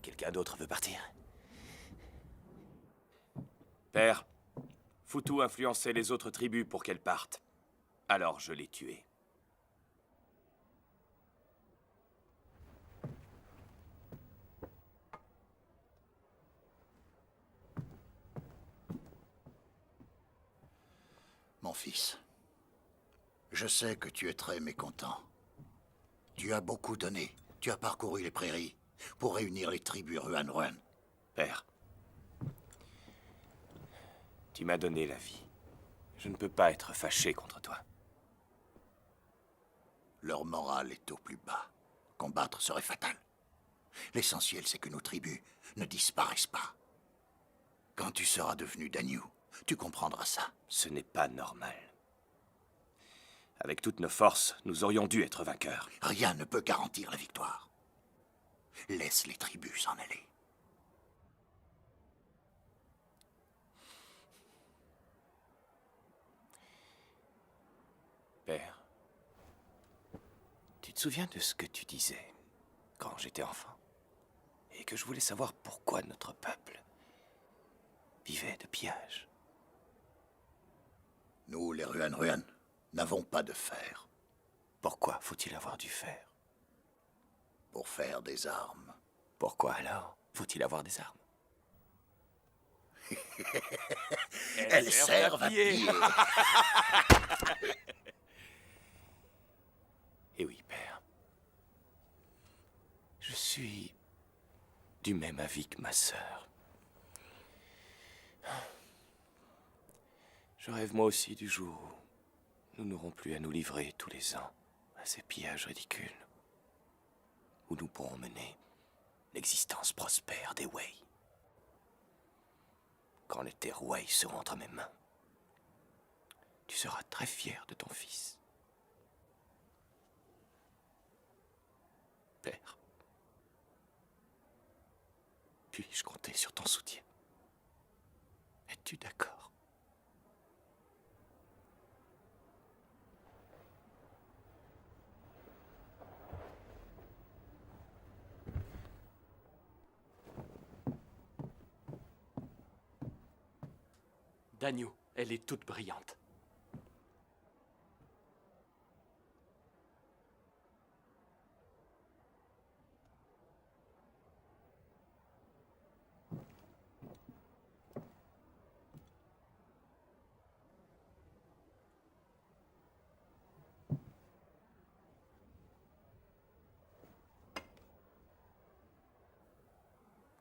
G: Quelqu'un d'autre veut partir? Père, Foutou influençait les autres tribus pour qu'elles partent. Alors je l'ai tué.
A: Mon fils, je sais que tu es très mécontent. Tu as beaucoup donné. Tu as parcouru les prairies pour réunir les tribus Ruan.
G: Père, tu m'as donné la vie. Je ne peux pas être fâché contre toi.
A: Leur morale est au plus bas. Combattre serait fatal. L'essentiel, c'est que nos tribus ne disparaissent pas. Quand tu seras devenu Dagnou, tu comprendras ça.
G: Ce n'est pas normal. Avec toutes nos forces, nous aurions dû être vainqueurs.
A: Rien ne peut garantir la victoire. Laisse les tribus s'en aller.
G: Père, tu te souviens de ce que tu disais quand j'étais enfant? Et que je voulais savoir pourquoi notre peuple vivait de pillage.
A: Nous, les Ruan, n'avons pas de fer.
G: Pourquoi faut-il avoir du fer?
A: Pour faire des armes.
G: Pourquoi alors faut-il avoir des armes?
A: Elles servent à piller.
G: Eh oui, père. Je suis du même avis que ma sœur. Je rêve moi aussi du jour où nous n'aurons plus à nous livrer tous les ans à ces pillages ridicules, où nous pourrons mener l'existence prospère des Wei. Quand les terres Wei seront entre mes mains, tu seras très fier de ton fils. Père, puis-je compter sur ton soutien? Es-tu d'accord?
M: Dagnou, elle est toute brillante.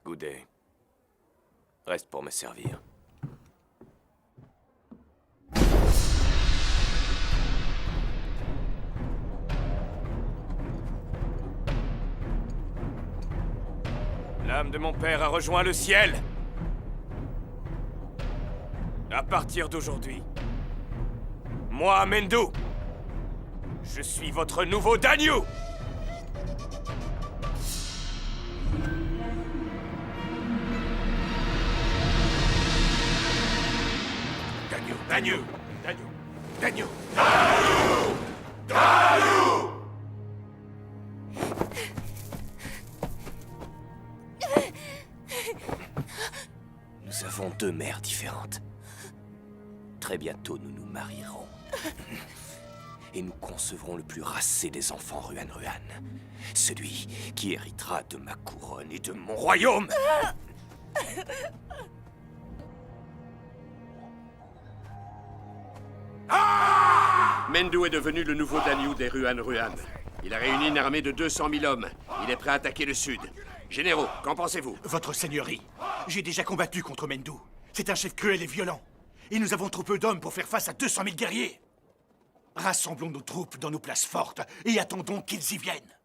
G: Goudet, reste pour me servir. L'âme de mon père a rejoint le ciel. À partir d'aujourd'hui, moi, Mendou, Je suis votre nouveau Danyu! Danyu! Danyu!
K: Nous avons deux mères différentes. Très bientôt, nous nous marierons. Et nous concevrons le plus racé des enfants Ruan-Ruan. Celui qui héritera de ma couronne et de mon royaume.
H: Mendu est devenu le nouveau Danyu des Ruan-Ruan. Il a réuni une armée de 200 000 hommes. Il est prêt à attaquer le sud. Généraux, qu'en pensez-vous?
O: Votre seigneurie, j'ai déjà combattu contre Mendu. C'est un chef cruel et violent. Et nous avons trop peu d'hommes pour faire face à 200 000 guerriers. Rassemblons nos troupes dans nos places fortes et attendons qu'ils y viennent.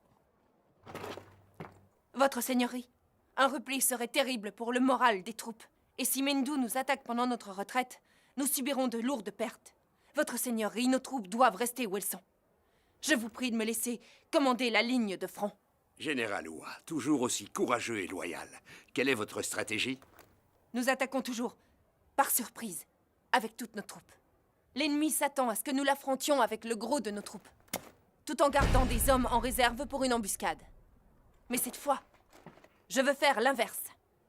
C: Votre seigneurie, un repli serait terrible pour le moral des troupes. Et si Mendu nous attaque pendant notre retraite, nous subirons de lourdes pertes. Votre seigneurie, nos troupes doivent rester où elles sont. Je vous prie de me laisser commander la ligne de front.
H: Général Hua, toujours aussi courageux et loyal. Quelle est votre stratégie?
C: Nous attaquons toujours, par surprise, avec toutes nos troupes. L'ennemi s'attend à ce que nous l'affrontions avec le gros de nos troupes, tout en gardant des hommes en réserve pour une embuscade. Mais cette fois, je veux faire l'inverse.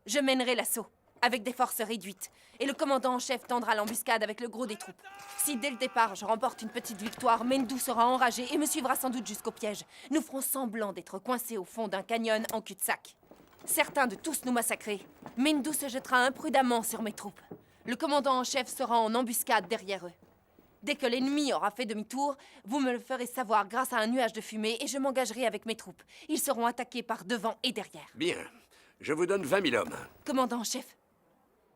C: Je mènerai l'assaut, avec des forces réduites, et le commandant en chef tendra l'embuscade avec le gros des troupes. Si dès le départ je remporte une petite victoire, Mendu sera enragé et me suivra sans doute jusqu'au piège. Nous ferons semblant d'être coincés au fond d'un canyon en cul-de-sac. Certains de tous nous massacrer, Mendu se jettera imprudemment sur mes troupes. Le commandant en chef sera en embuscade derrière eux. Dès que l'ennemi aura fait demi-tour, vous me le ferez savoir grâce à un nuage de fumée et je m'engagerai avec mes troupes. Ils seront attaqués par devant et derrière.
H: Bien. Je vous donne 20 000 hommes.
C: Commandant en chef,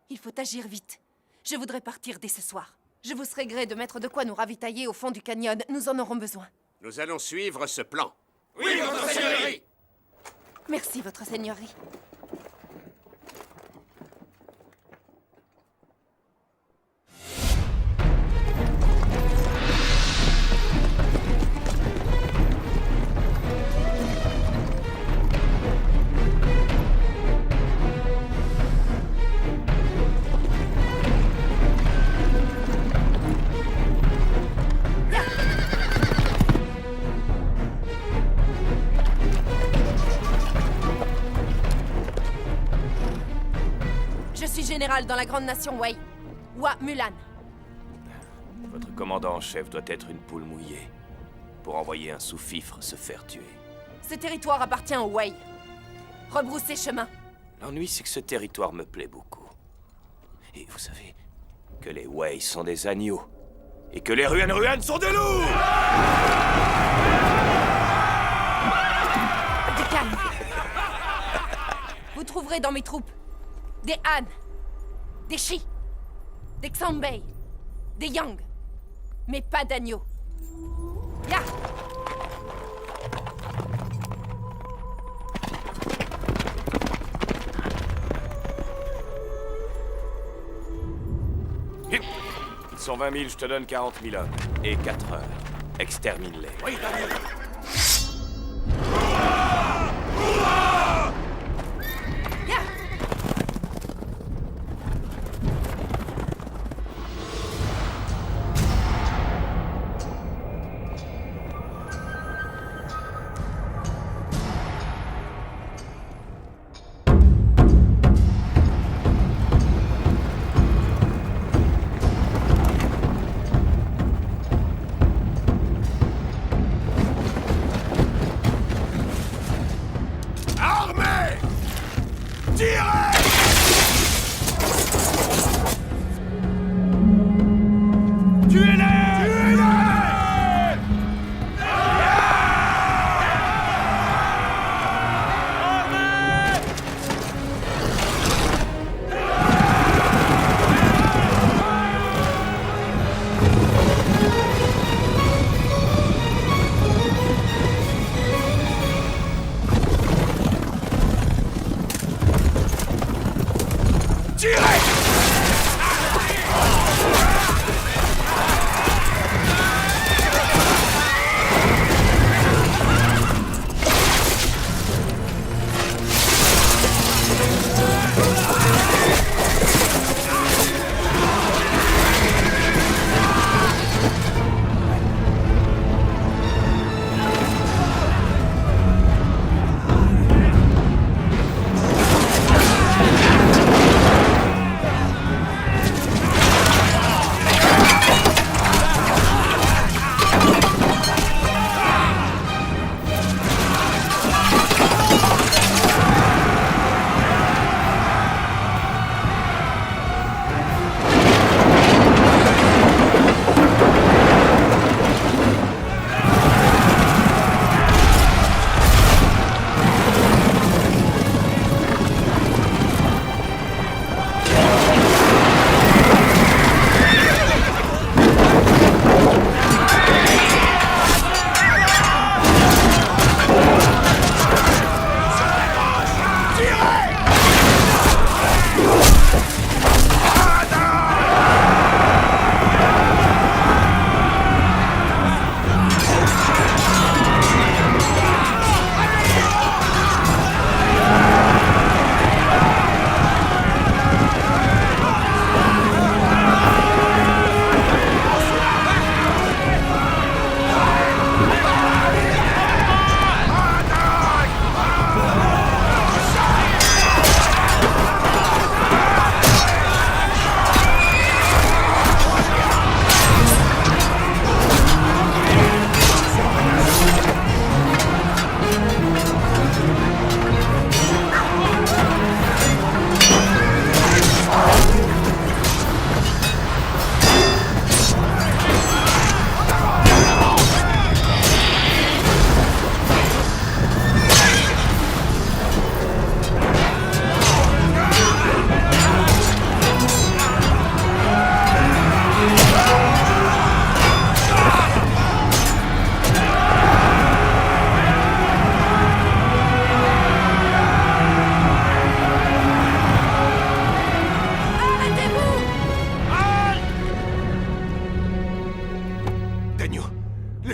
C: il faut agir vite. Je voudrais partir dès ce soir. Je vous serai gré de mettre de quoi nous ravitailler au fond du canyon. Nous en aurons besoin.
H: Nous allons suivre ce plan.
B: Oui, votre seigneurie!
C: Merci, votre seigneurie. Général dans la grande nation Wei, Hua Mulan.
G: Votre commandant en chef doit être une poule mouillée pour envoyer un sous-fifre se faire tuer.
C: Ce territoire appartient aux Wei. Rebroussez chemin.
G: L'ennui, c'est que ce territoire me plaît beaucoup. Et vous savez que les Wei sont des agneaux et que les Ruan-Ruan sont des loups!
C: Du calme. Vous trouverez dans mes troupes des Han, des Shi, des Xianbei, des Yang, mais pas d'agneaux. Ya!
G: Ils sont 20 000, je te donne 40 000 hommes. Et 4 heures. Extermine-les.
B: Oui, Daniel.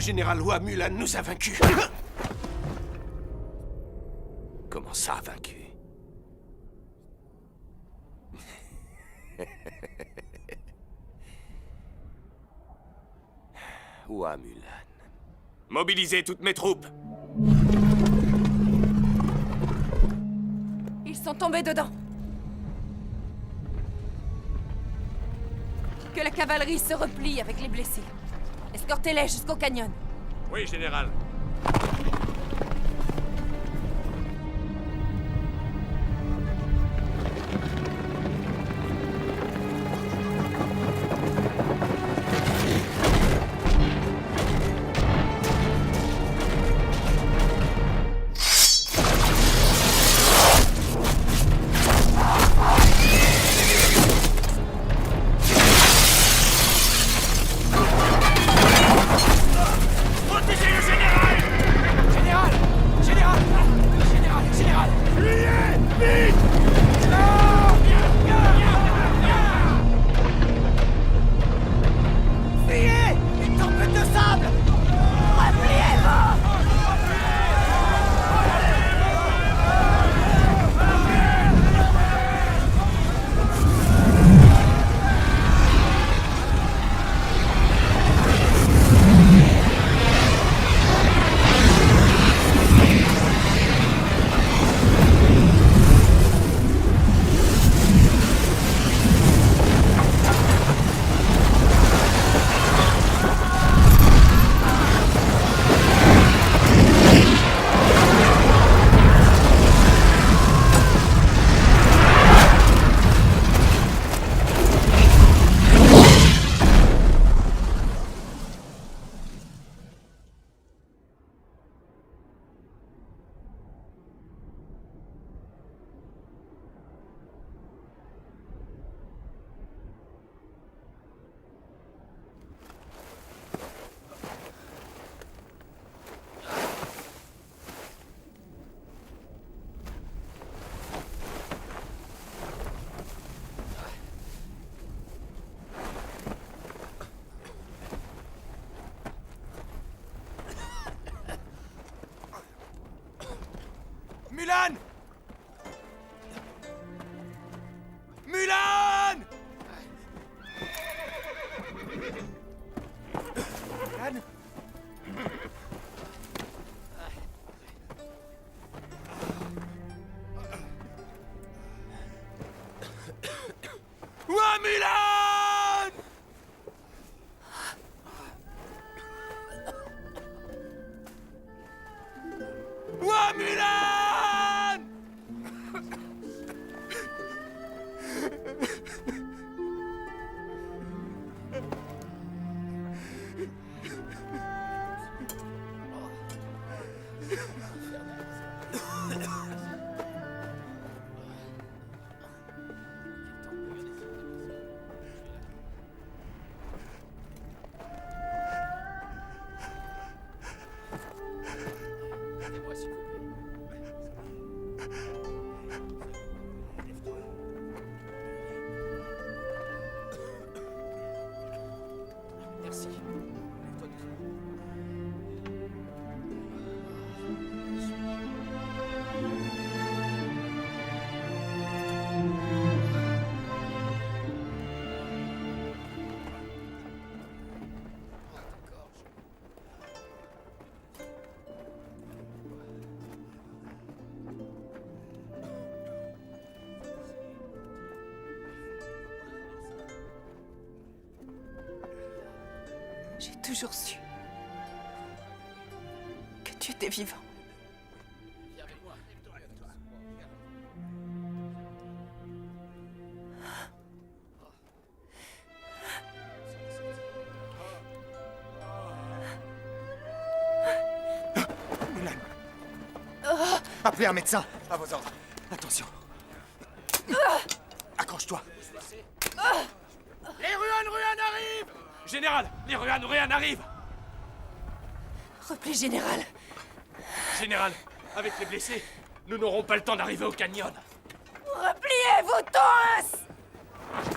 H: Le général Hua Mulan nous a vaincus.
L: Comment ça, vaincu? Hua Mulan.
G: Mobilisez toutes mes troupes.
C: Ils sont tombés dedans. Que la cavalerie se replie avec les blessés. Escortez-les jusqu'au canyon.
D: Oui, général.
I: Mulan! Mulan! Mulan? Ouah, Mulan! Ouah, Mulan!
C: J'ai toujours su que tu étais vivant.
F: Mulan. Appelez un médecin. À vos ordres. Attention. Accroche-toi.
D: Les Ruan arrivent! Général, les Ruan arrivent!
C: Repli général.
D: Général, avec les blessés, nous n'aurons pas le temps d'arriver au canyon.
C: Repliez-vous tous!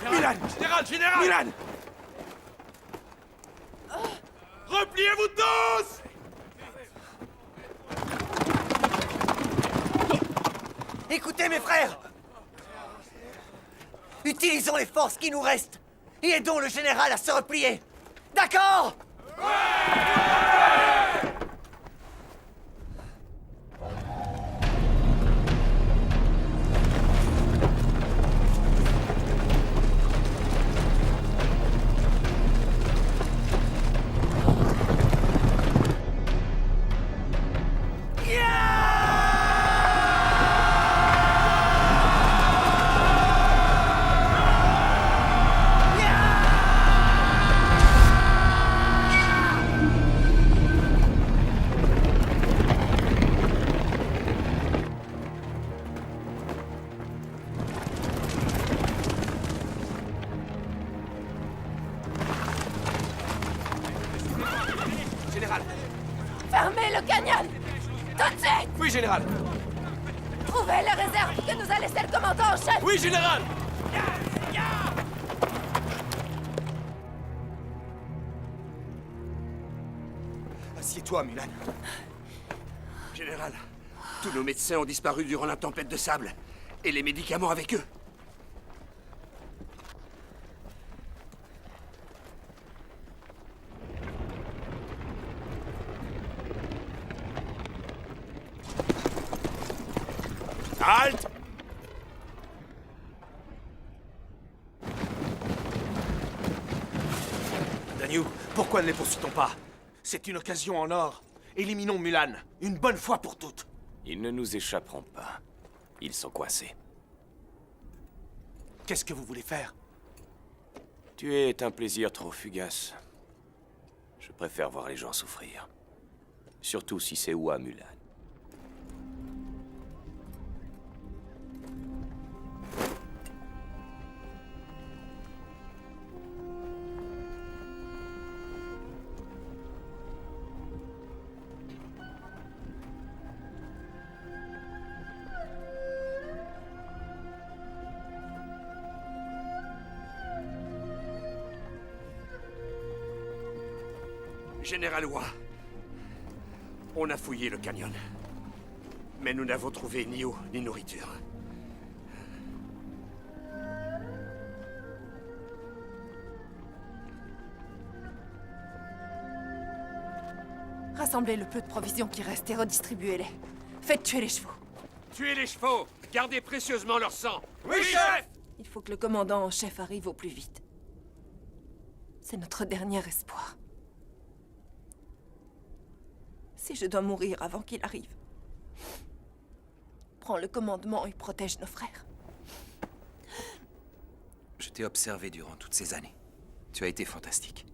D: Général! Général!
F: Mulan!
D: Repliez-vous tous!
K: Écoutez, mes frères! Utilisons les forces qui nous restent et aidons le général à se replier. D'accord?
I: Général!
C: Fermez le canyon! Tout de suite!
I: Oui, général!
C: Trouvez les réserves que nous a laissé le commandant en chef!
I: Oui, général!
O: Assieds-toi, Mulan. Général, tous nos médecins ont disparu durant la tempête de sable. Et les médicaments avec eux.
I: Halte! Daniel, pourquoi ne les poursuit-on pas? C'est une occasion en or. Éliminons Mulan, une bonne fois pour toutes.
L: Ils ne nous échapperont pas. Ils sont coincés.
I: Qu'est-ce que vous voulez faire?
L: Tuer est un plaisir trop fugace. Je préfère voir les gens souffrir. Surtout si c'est Hua Mulan.
O: Général Hua, on a fouillé le canyon. Mais nous n'avons trouvé ni eau, ni nourriture.
C: Rassemblez le peu de provisions qui restent et redistribuez-les. Faites tuer les chevaux.
O: Tuez les chevaux! Gardez précieusement leur sang!
I: Oui, chef!
C: Il faut que le commandant en chef arrive au plus vite. C'est notre dernier espoir. Si je dois mourir avant qu'il arrive, prends le commandement et protège nos frères.
L: Je t'ai observé durant toutes ces années. Tu as été fantastique.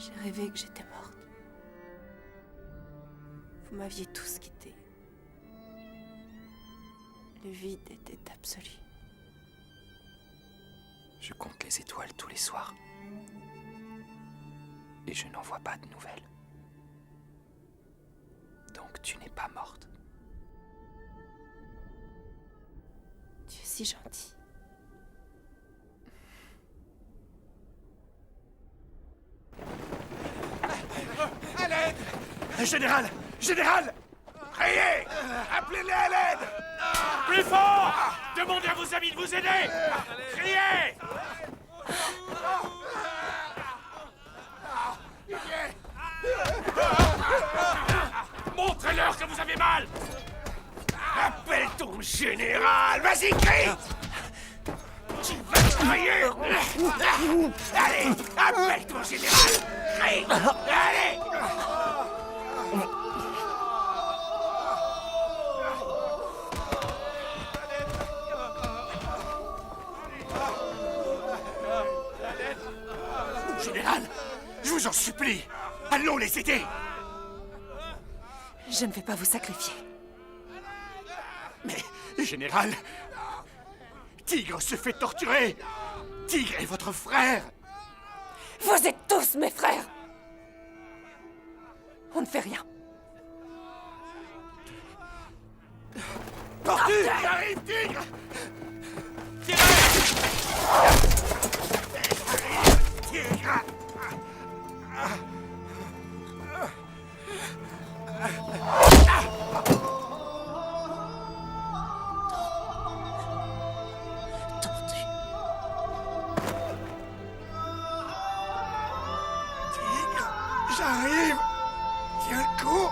C: J'ai rêvé que j'étais morte. Vous m'aviez tous quitté. Le vide était absolu.
L: Je compte les étoiles tous les soirs. Et je n'en vois pas de nouvelles. Donc tu n'es pas morte.
C: Tu es si gentil.
O: À l'aide! Général! Général!
B: Criez! Appelez-les à l'aide!
I: Plus fort! Demandez à vos amis de vous aider! Criez! Montrez-leur que vous avez mal!
B: Appelle ton général! Vas-y, crie! Tu vas crier! Allez! Appelle ton général! Crie! Allez!
O: Général! Je vous en supplie! Allons les aider!
C: Je ne vais pas vous sacrifier.
O: Mais, général, Tigre se fait torturer. Tigre est votre frère.
C: Vous êtes tous mes frères. On ne fait rien.
B: Tortue! J'arrive, Tigre! Tigre!
O: J'arrive! Tiens le coup!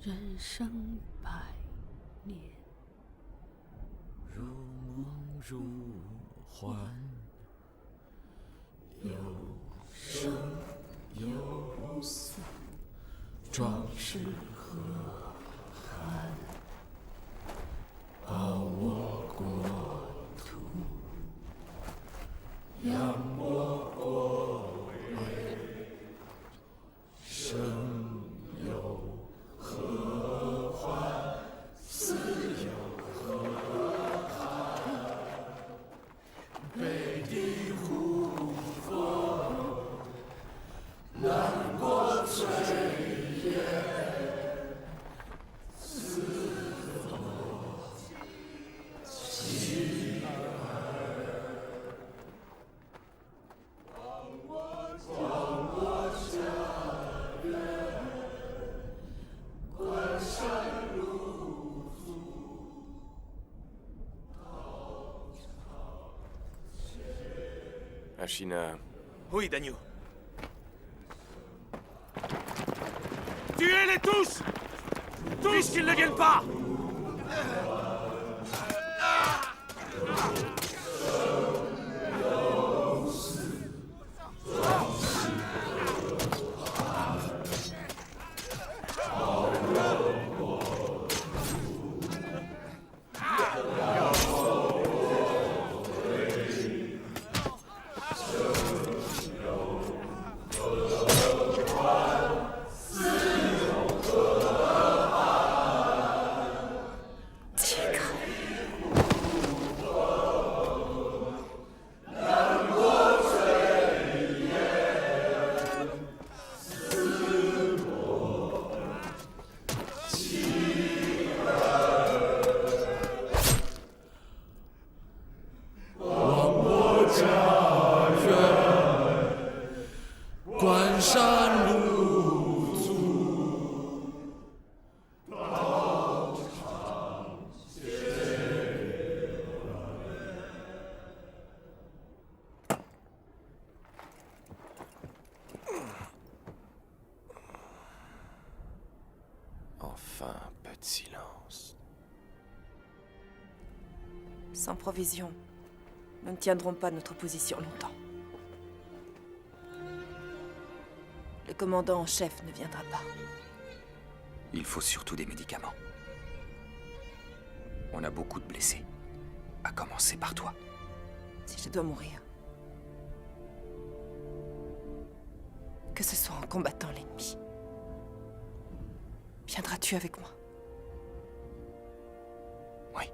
P: 人生百年，如梦如幻，有生有死，壮士何憾？报我国土，扬我国威，生有何患？死有何憾？北地胡佛，南国炊烟，四座妻儿，望我家人。关山入祖，Ashina.
I: Oui, Dagnou. Tuez-les tous! Tous qu'ils ne viennent pas!
K: de silence.
C: Sans provision, nous ne tiendrons pas notre position longtemps. Le commandant en chef ne viendra pas.
L: Il faut surtout des médicaments. On a beaucoup de blessés. À commencer par toi.
C: Si je dois mourir, que ce soit en combattant l'ennemi. Viendras-tu avec moi?
L: Oui.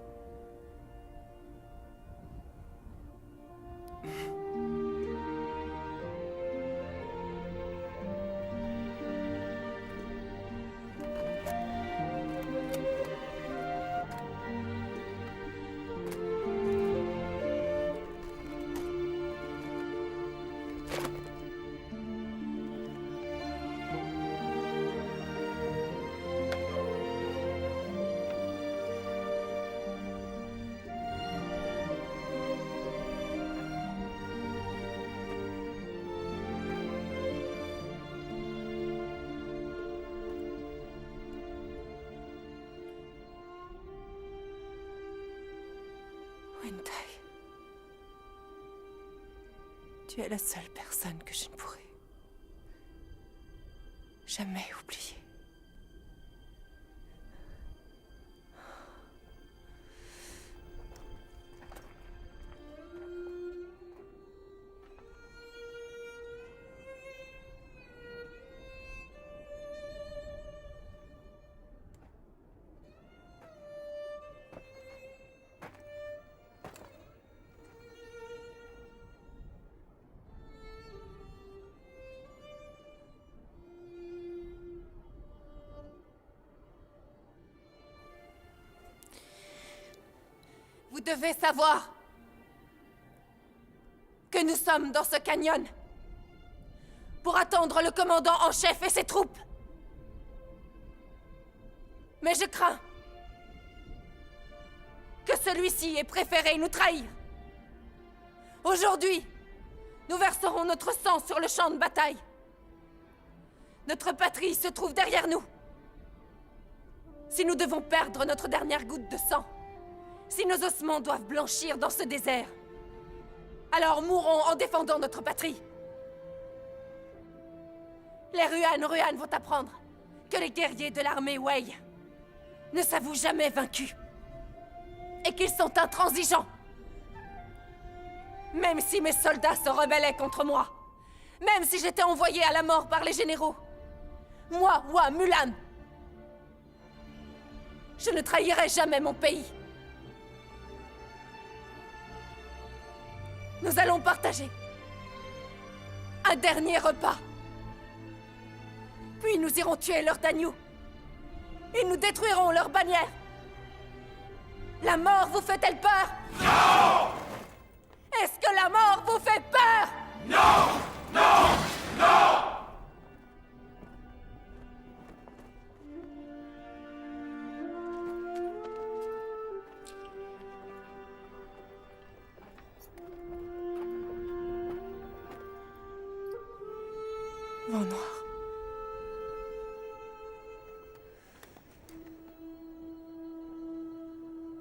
C: Wentai, tu es la seule personne que je ne pourrai jamais oublier. Vous devez savoir que nous sommes dans ce canyon pour attendre le commandant en chef et ses troupes. Mais je crains que celui-ci ait préféré nous trahir. Aujourd'hui, nous verserons notre sang sur le champ de bataille. Notre patrie se trouve derrière nous. Si nous devons perdre notre dernière goutte de sang, si nos ossements doivent blanchir dans ce désert, alors mourons en défendant notre patrie. Les Ruan vont apprendre que les guerriers de l'armée Wei ne s'avouent jamais vaincus et qu'ils sont intransigeants. Même si mes soldats se rebellaient contre moi, même si j'étais envoyé à la mort par les généraux, moi, Mulan, je ne trahirai jamais mon pays. Nous allons partager un dernier repas. Puis nous irons tuer leurs Danyu. Et nous détruirons leur bannière. La mort vous fait-elle peur?
B: Non!
C: Est-ce que la mort vous fait peur?
B: Non! Non! Non!
C: Vent noir.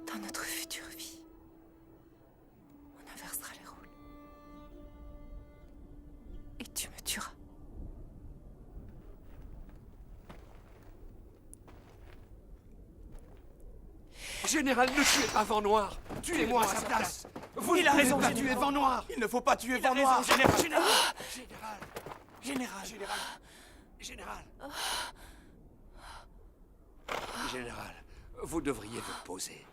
C: Dans notre future vie, on inversera les rôles. Et tu me tueras.
O: Général, ne tuez pas Vent Noir. Tuez-moi à sa place.
I: Il a raison,
O: pas tuer Vent Noir. Il ne faut pas tuer Vent Noir.
I: Général.
O: Général, vous devriez vous poser.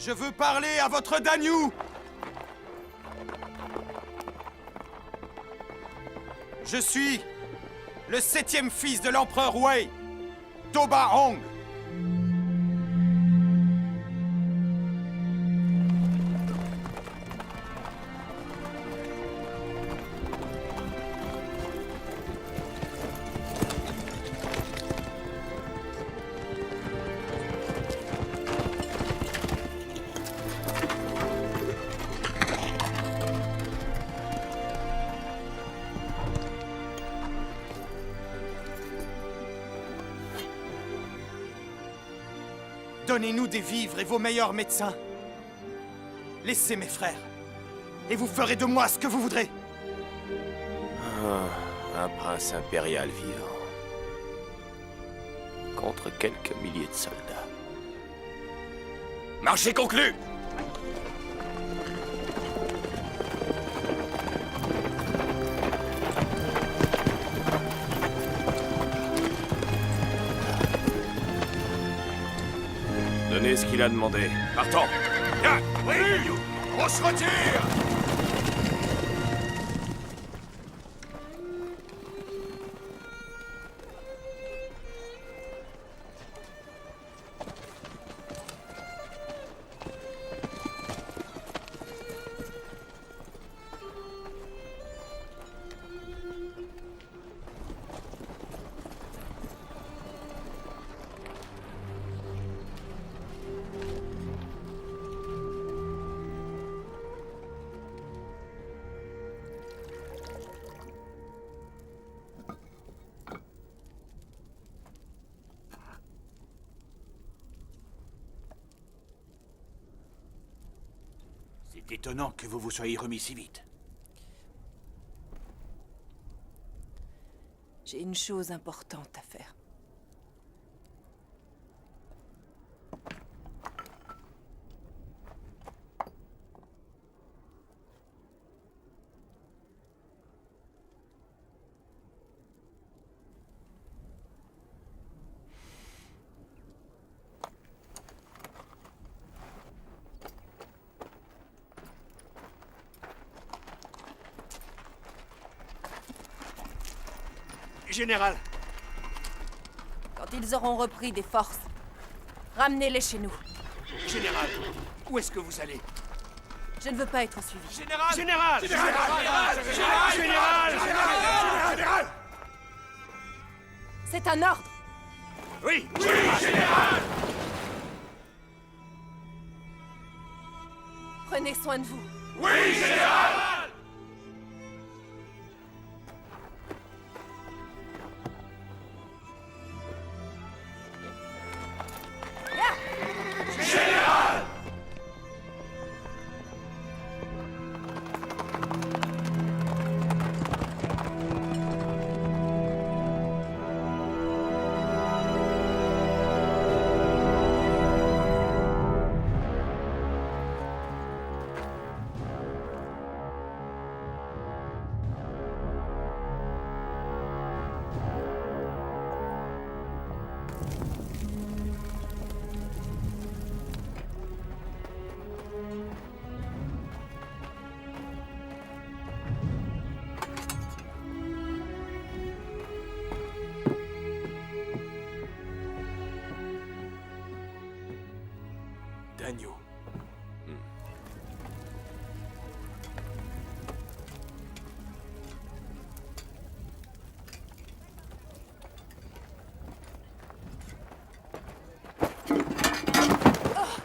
H: Je veux parler à votre Danyu! Je suis le 7e fils de l'empereur Wei. Toba Hong.
O: Donnez-nous des vivres et vos meilleurs médecins. Laissez mes frères. Et vous ferez de moi ce que vous voudrez.
K: Un prince impérial vivant. Contre quelques milliers de soldats.
E: Marché conclu!
G: Donnez ce qu'il a demandé. Partons!
H: Oui, on se retire.
O: C'est étonnant que vous vous soyez remis si vite.
C: J'ai une chose importante à faire.
O: Général!
C: Quand ils auront repris des forces, ramenez-les chez nous.
O: Général! Où est-ce que vous allez?
C: Je ne veux pas être suivi.
O: Général! Général! Général!
C: C'est un ordre.
O: Oui!
B: Oui, général!
C: Prenez soin de vous.
B: Oui, général! Général!
K: D'agneau.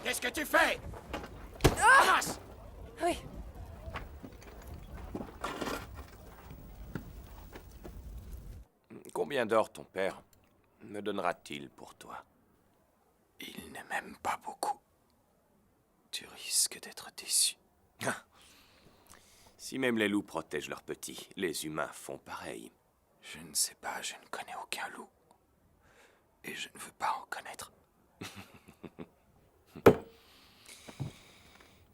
H: Qu'est-ce que tu fais?
C: Ramasse! Oui.
K: Combien d'or ton père me donnera-t-il pour toi?
L: Il ne m'aime pas beaucoup. Tu risques d'être déçu.
K: Si même les loups protègent leurs petits, les humains font pareil.
L: Je ne sais pas, je ne connais aucun loup. Et je ne veux pas en connaître.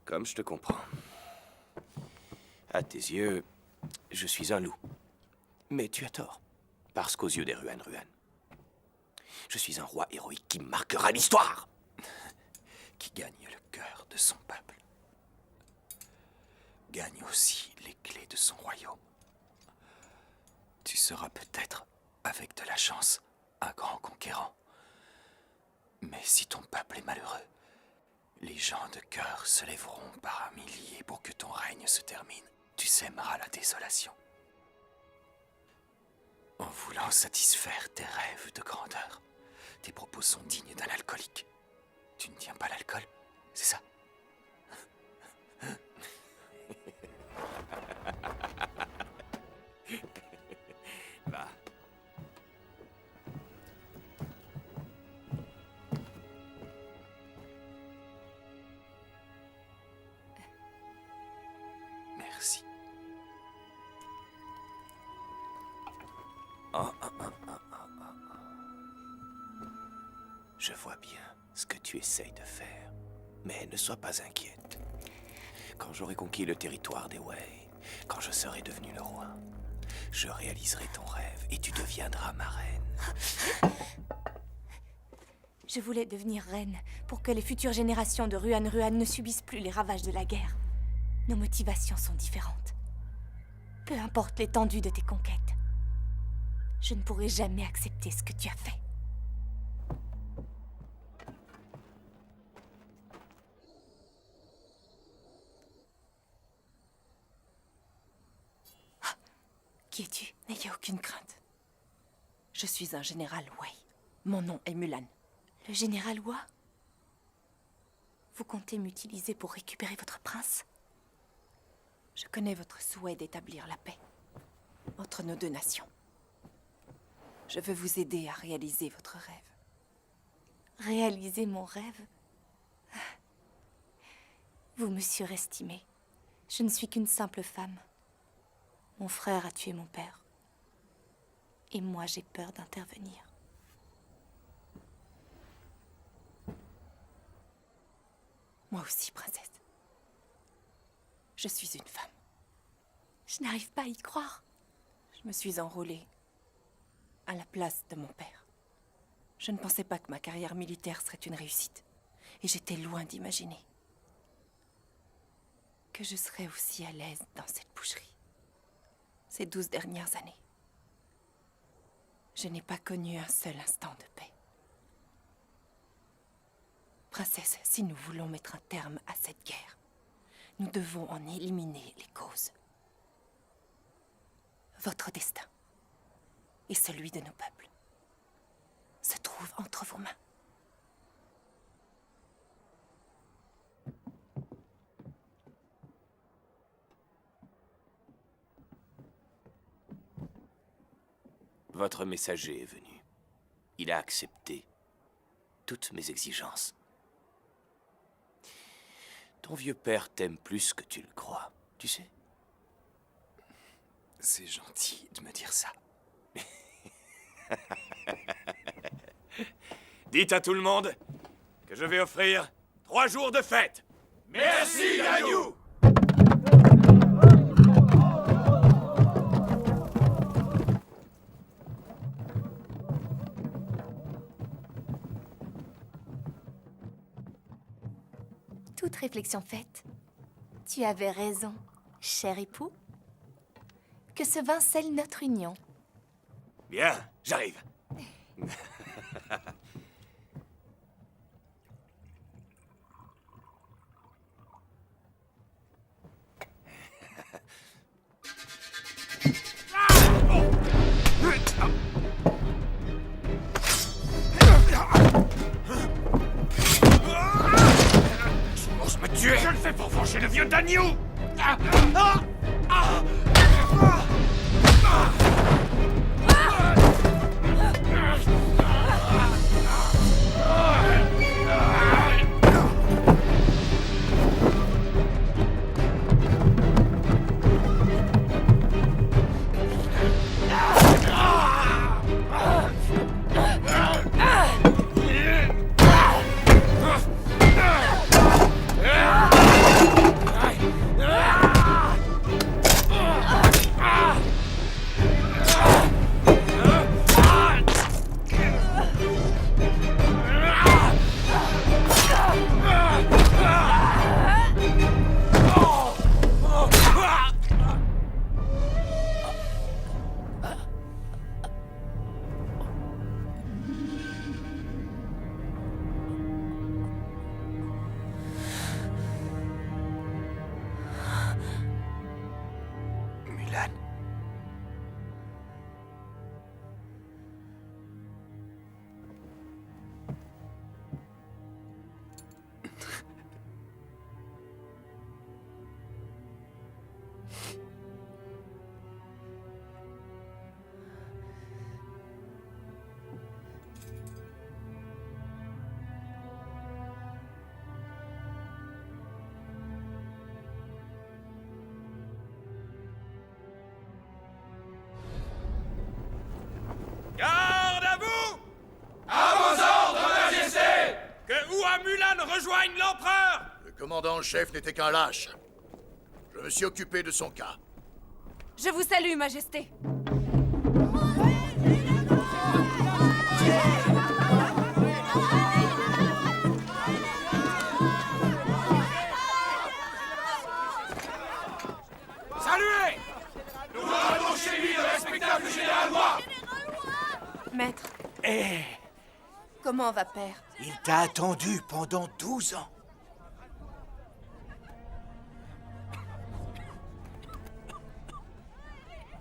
K: Comme je te comprends. À tes yeux, je suis un loup. Mais tu as tort. Parce qu'aux yeux des Ruan, je suis un roi héroïque qui marquera l'histoire.
L: Qui gagne le cœur de son peuple. Gagne aussi les clés de son royaume. Tu seras peut-être, avec de la chance, un grand conquérant. si ton peuple est malheureux, les gens de cœur se lèveront par milliers pour que ton règne se termine. Tu sèmeras la désolation. En voulant satisfaire tes rêves de grandeur, tes propos sont dignes d'un alcoolique. Tu ne tiens pas l'alcool, c'est ça?
E: Va.
L: Merci.
K: Je vois bien ce que tu essayes de faire, mais ne sois pas inquiète. Quand j'aurai conquis le territoire des Wei, quand je serai devenu le roi, je réaliserai ton rêve et tu deviendras ma reine.
N: Je voulais devenir reine pour que les futures générations de Ruan Ruan ne subissent plus les ravages de la guerre. Nos motivations sont différentes. Peu importe l'étendue de tes conquêtes, je ne pourrai jamais accepter ce que tu as fait.
C: Qui es-tu? N'ayez aucune crainte. Je suis un général Wei. Mon nom est Mulan.
N: Le général Hua? Vous comptez m'utiliser pour récupérer votre prince?
C: Je connais votre souhait d'établir la paix entre nos deux nations. Je veux vous aider à réaliser votre rêve.
N: Réaliser mon rêve? Vous me surestimez. Je ne suis qu'une simple femme. Mon frère a tué mon père. Et moi, j'ai peur d'intervenir.
C: Moi aussi, princesse. Je suis une femme.
N: Je n'arrive pas à y croire.
C: Je me suis enrôlée à la place de mon père. Je ne pensais pas que ma carrière militaire serait une réussite. Et j'étais loin d'imaginer que je serais aussi à l'aise dans cette boucherie. Ces 12 dernières années, je n'ai pas connu un seul instant de paix. Princesse, si nous voulons mettre un terme à cette guerre, nous devons en éliminer les causes. Votre destin et celui de nos peuples se trouvent entre vos mains.
K: Votre messager est venu. Il a accepté toutes mes exigences. Ton vieux père t'aime plus que tu le crois, tu sais.
L: C'est gentil de me dire ça.
E: Dites à tout le monde que je vais offrir 3 jours de fête.
B: Merci, Gagnou!
N: Toute réflexion faite, tu avais raison, cher époux. Que ce vin scelle notre union.
E: Bien, j'arrive.
B: Je le fais pour venger le vieux d'agneau!
I: rejoignent l'empereur!
A: Le commandant en chef n'était qu'un lâche. Je me suis occupé de son cas.
C: Je vous salue, Majesté.
I: Saluez! Nous avons chez lui le respectable général Roy!
C: Maître,
O: Eh,
C: comment va père?
O: il t'a attendu pendant 12 ans.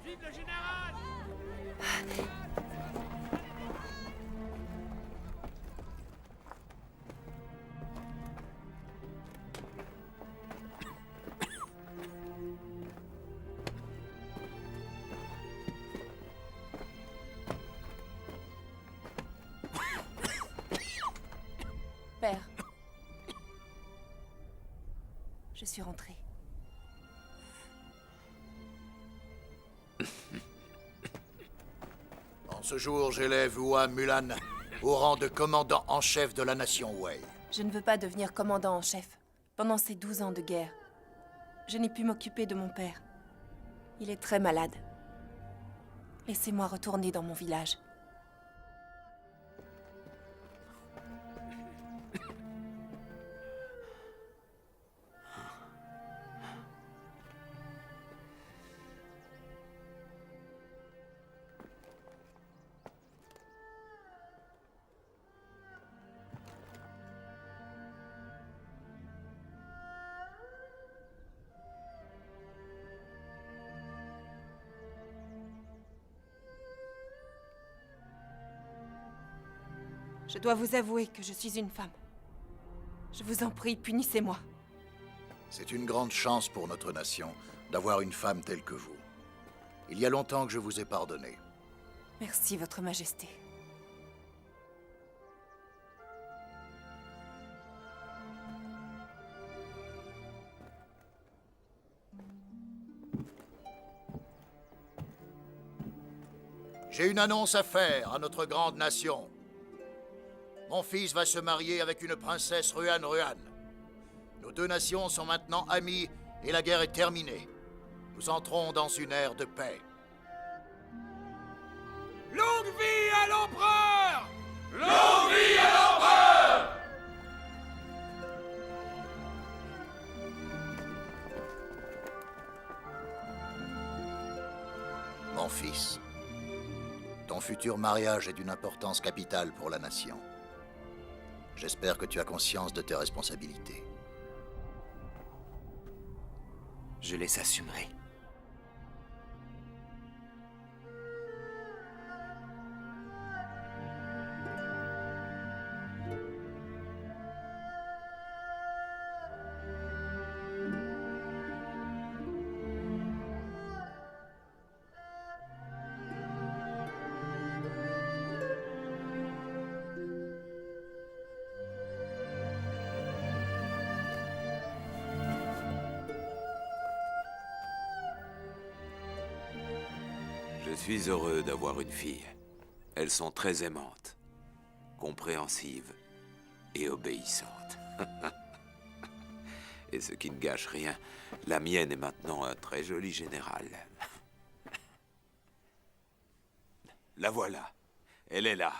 I: Vive le général!
C: Père. Je suis rentrée.
A: En ce jour, j'élève Hua Mulan au rang de commandant en chef de la nation Wei.
C: Je ne veux pas devenir commandant en chef. Pendant ces 12 ans de guerre, je n'ai pu m'occuper de mon père. Il est très malade. Laissez-moi retourner dans mon village. Je dois vous avouer que je suis une femme. Je vous en prie, punissez-moi.
A: C'est une grande chance pour notre nation d'avoir une femme telle que vous. Il y a longtemps que je vous ai pardonné.
C: Merci, Votre Majesté.
A: J'ai une annonce à faire à notre grande nation. Mon fils va se marier avec une princesse Ruan Ruan. Nos deux nations sont maintenant amies et la guerre est terminée. Nous entrons dans une ère de paix.
I: Longue vie à l'empereur! Longue vie à l'empereur!
A: Mon fils, ton futur mariage est d'une importance capitale pour la nation. J'espère que tu as conscience de tes responsabilités.
L: Je les assumerai.
E: Je suis heureux d'avoir une fille. Elles sont très aimantes, compréhensives et obéissantes. Et ce qui ne gâche rien, la mienne est maintenant un très joli général. La voilà. Elle est là.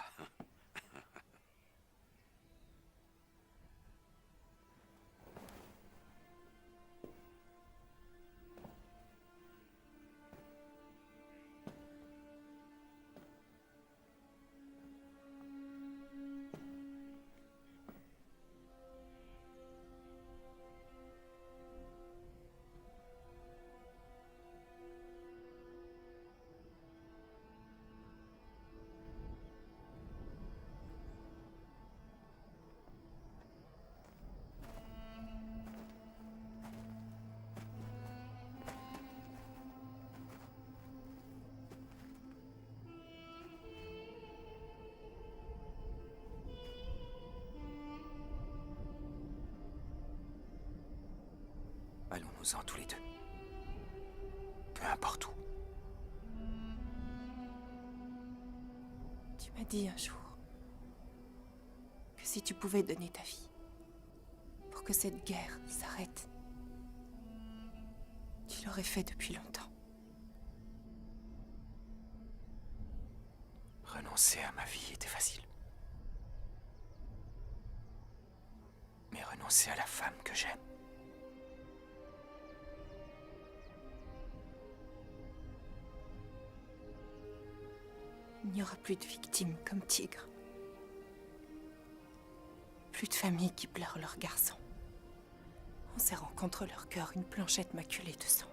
L: Allons-nous-en tous les deux. Peu importe où.
C: Tu m'as dit un jour que si tu pouvais donner ta vie, pour que cette guerre s'arrête. Tu l'aurais fait depuis longtemps.
L: Renoncer à ma vie était facile. Mais renoncer à la femme que j'aime...
C: Il n'y aura plus de victimes comme Tigre. Plus de familles qui pleurent leurs garçons, en serrant contre leur cœur une planchette maculée de sang.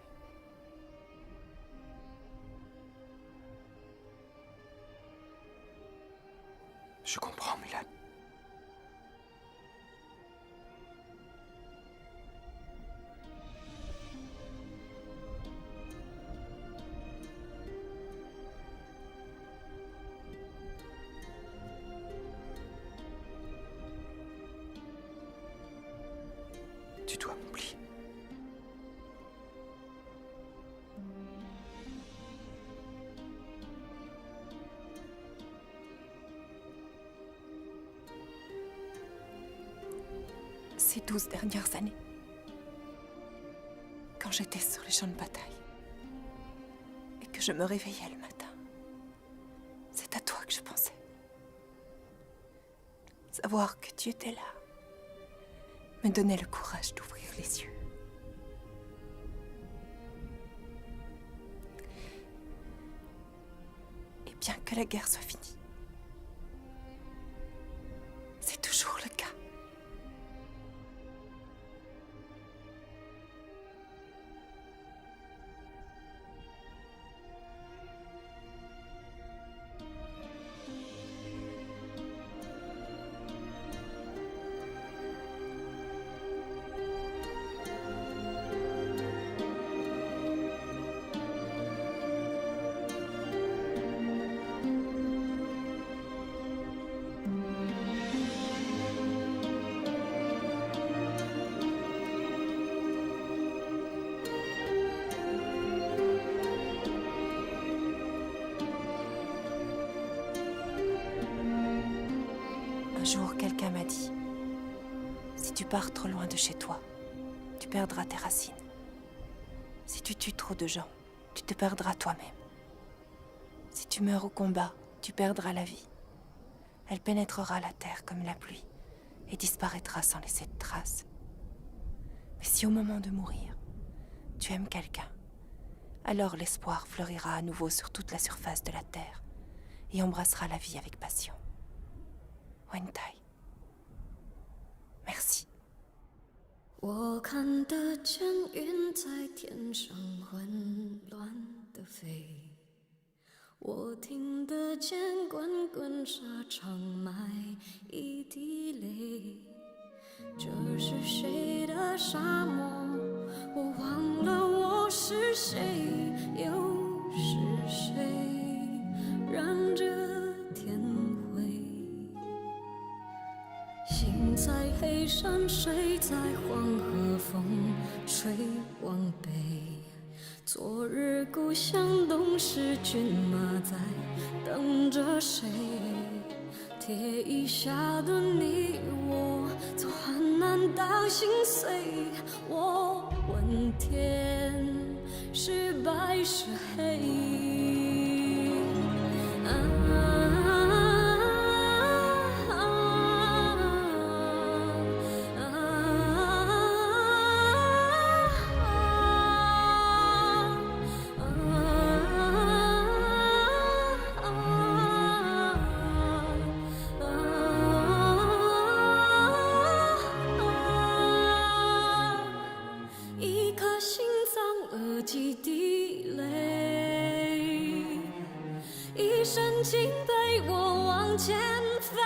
L: Je comprends, Mulan. Tu dois m'oublier.
C: Ces 12 dernières années, quand j'étais sur les champs de bataille et que je me réveillais le matin, c'est à toi que je pensais. Savoir que tu étais là me donnait le courage d'ouvrir les yeux. Et bien que la guerre soit finie, c'est toujours le cas. Un jour, quelqu'un m'a dit, si tu pars trop loin de chez toi, tu perdras tes racines. Si tu tues trop de gens, tu te perdras toi-même. Si tu meurs au combat, tu perdras la vie. Elle pénétrera la terre comme la pluie et disparaîtra sans laisser de traces. Mais si au moment de mourir, tu aimes quelqu'un, alors l'espoir fleurira à nouveau sur toute la surface de la terre et embrassera la vie avec passion. Wentai. Merci.
Q: 我看得见云在天上混乱地飞，我听得见滚滚沙场埋一滴泪。这是谁的沙漠？我忘了我是谁，又是谁染着天灰？心在黑山，水在黄河，风吹往北。昨日故乡，东逝骏马在等着谁？铁衣下的你我，从患难到心碎。我问天，是白是黑？一颗心脏了几滴泪，一身轻陪我往前飞，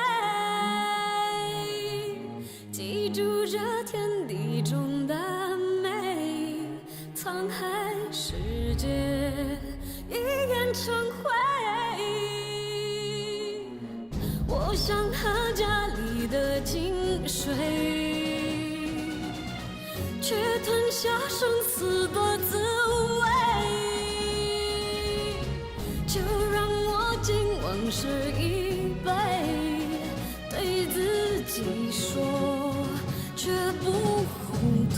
Q: 记住这天地中的美，沧海世界一眼成灰。我想喝家里的井水，却吞下生死的滋味。就让我敬往事一杯，对自己说，绝不后退。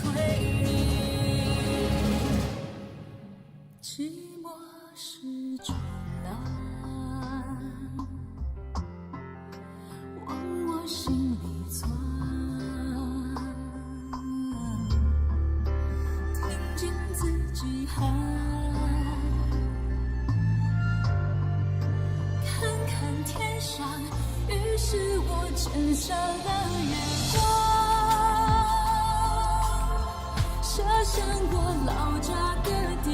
Q: 寂寞是巨浪，往我心里钻，听见自己喊，看看天上，于是我牵上了月光，射向我老家的地